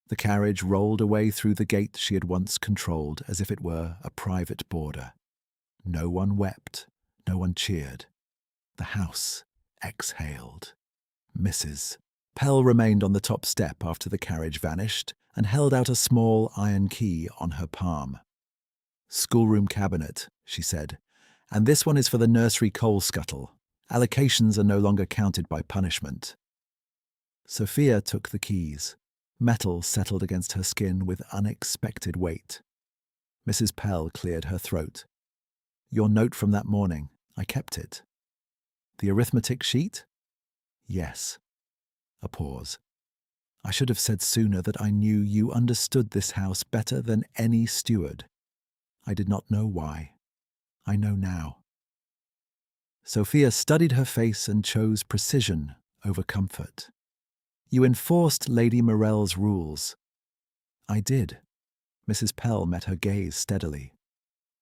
The carriage rolled away through the gate she had once controlled as if it were a private border. No one wept, no one cheered. The house exhaled. Mrs. Pell remained on the top step after the carriage vanished and held out a small iron key on her palm. Schoolroom cabinet, she said, and this one is for the nursery coal scuttle. Allocations are no longer counted by punishment. Sophia took the keys. Metal settled against her skin with unexpected weight. Mrs. Pell cleared her throat. Your note from that morning, I kept it. The arithmetic sheet? Yes. A pause. I should have said sooner that I knew you understood this house better than any steward. I did not know why. I know now. Sophia studied her face and chose precision over comfort. You enforced Lady Morrel's rules. I did. Mrs. Pell met her gaze steadily.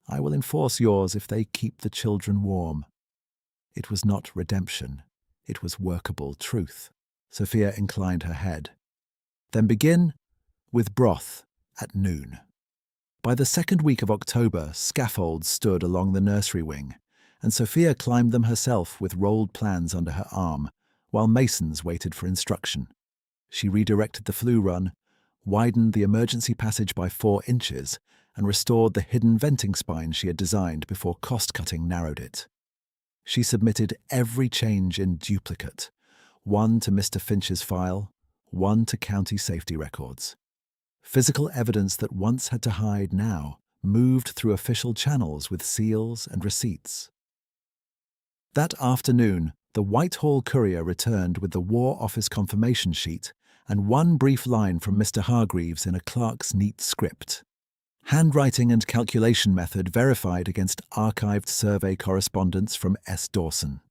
I will enforce yours if they keep the children warm. It was not redemption. It was workable truth. Sophia inclined her head. Then begin with broth at noon. By the second week of October, scaffolds stood along the nursery wing, and Sophia climbed them herself with rolled plans under her arm, while masons waited for instruction. She redirected the flue run, widened the emergency passage by 4 inches, and restored the hidden venting spine she had designed before cost-cutting narrowed it. She submitted every change in duplicate, one to Mr. Finch's file, one to county safety records. Physical evidence that once had to hide now moved through official channels with seals and receipts. That afternoon, the Whitehall Courier returned with the War Office confirmation sheet and one brief line from Mr. Hargreaves in a clerk's neat script. Handwriting and calculation method verified against archived survey correspondence from S. Dawson.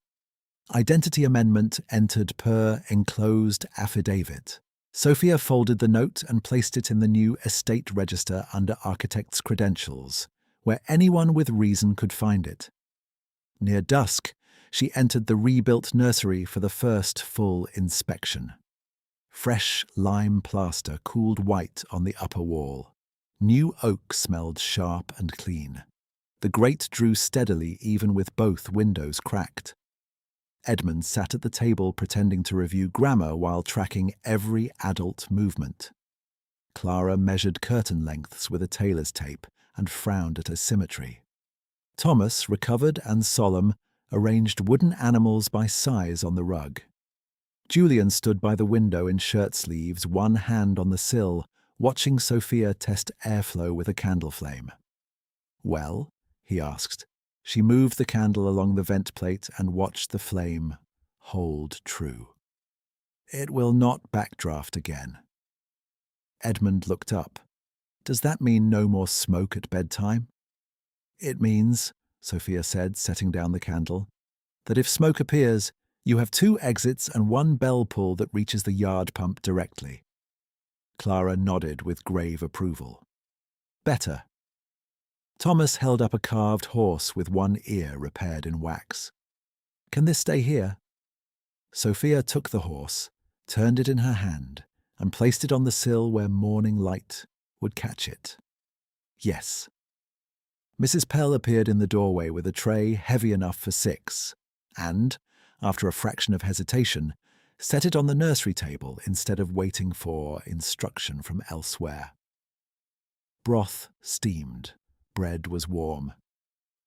Identity amendment entered per enclosed affidavit. Sophia folded the note and placed it in the new estate register under architect's credentials, where anyone with reason could find it. Near dusk, she entered the rebuilt nursery for the first full inspection. Fresh lime plaster cooled white on the upper wall. New oak smelled sharp and clean. The grate drew steadily even with both windows cracked. Edmund sat at the table pretending to review grammar while tracking every adult movement. Clara measured curtain lengths with a tailor's tape and frowned at her symmetry. Thomas, recovered and solemn, arranged wooden animals by size on the rug. Julian stood by the window in shirt sleeves, one hand on the sill, watching Sophia test airflow with a candle flame. "Well?" he asked. She moved the candle along the vent plate and watched the flame hold true. "It will not backdraft again." Edmund looked up. "Does that mean no more smoke at bedtime?" "It means," Sophia said, setting down the candle, "that if smoke appears, you have 2 exits and 1 bell pull that reaches the yard pump directly." Clara nodded with grave approval. "Better." Thomas held up a carved horse with 1 ear repaired in wax. "Can this stay here?" Sophia took the horse, turned it in her hand, and placed it on the sill where morning light would catch it. "Yes." Mrs. Pell appeared in the doorway with a tray heavy enough for 6, and, after a fraction of hesitation, set it on the nursery table instead of waiting for instruction from elsewhere. Broth steamed. Bread was warm.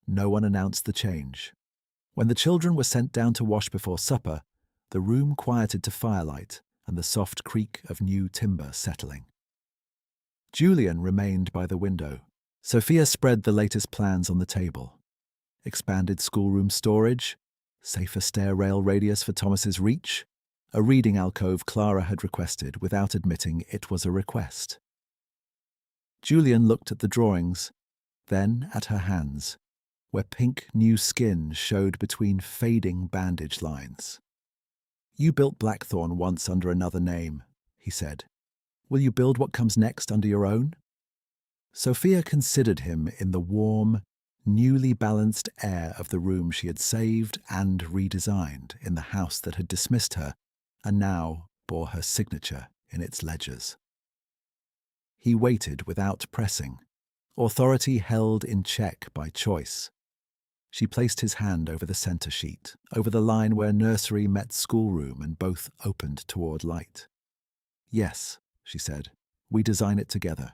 No one announced the change. When the children were sent down to wash before supper, the room quieted to firelight and the soft creak of new timber settling. Julian remained by the window. Sophia spread the latest plans on the table. Expanded schoolroom storage, safer stair rail radius for Thomas's reach, a reading alcove Clara had requested without admitting it was a request. Julian looked at the drawings, then at her hands, where pink new skin showed between fading bandage lines. "You built Blackthorn once under another name," he said. "Will you build what comes next under your own?" Sophia considered him in the warm, newly balanced air of the room she had saved and redesigned in the house that had dismissed her and now bore her signature in its ledgers. He waited without pressing, authority held in check by choice. She placed his hand over the centre sheet, over the line where nursery met schoolroom and both opened toward light. "Yes," she said, "we design it together."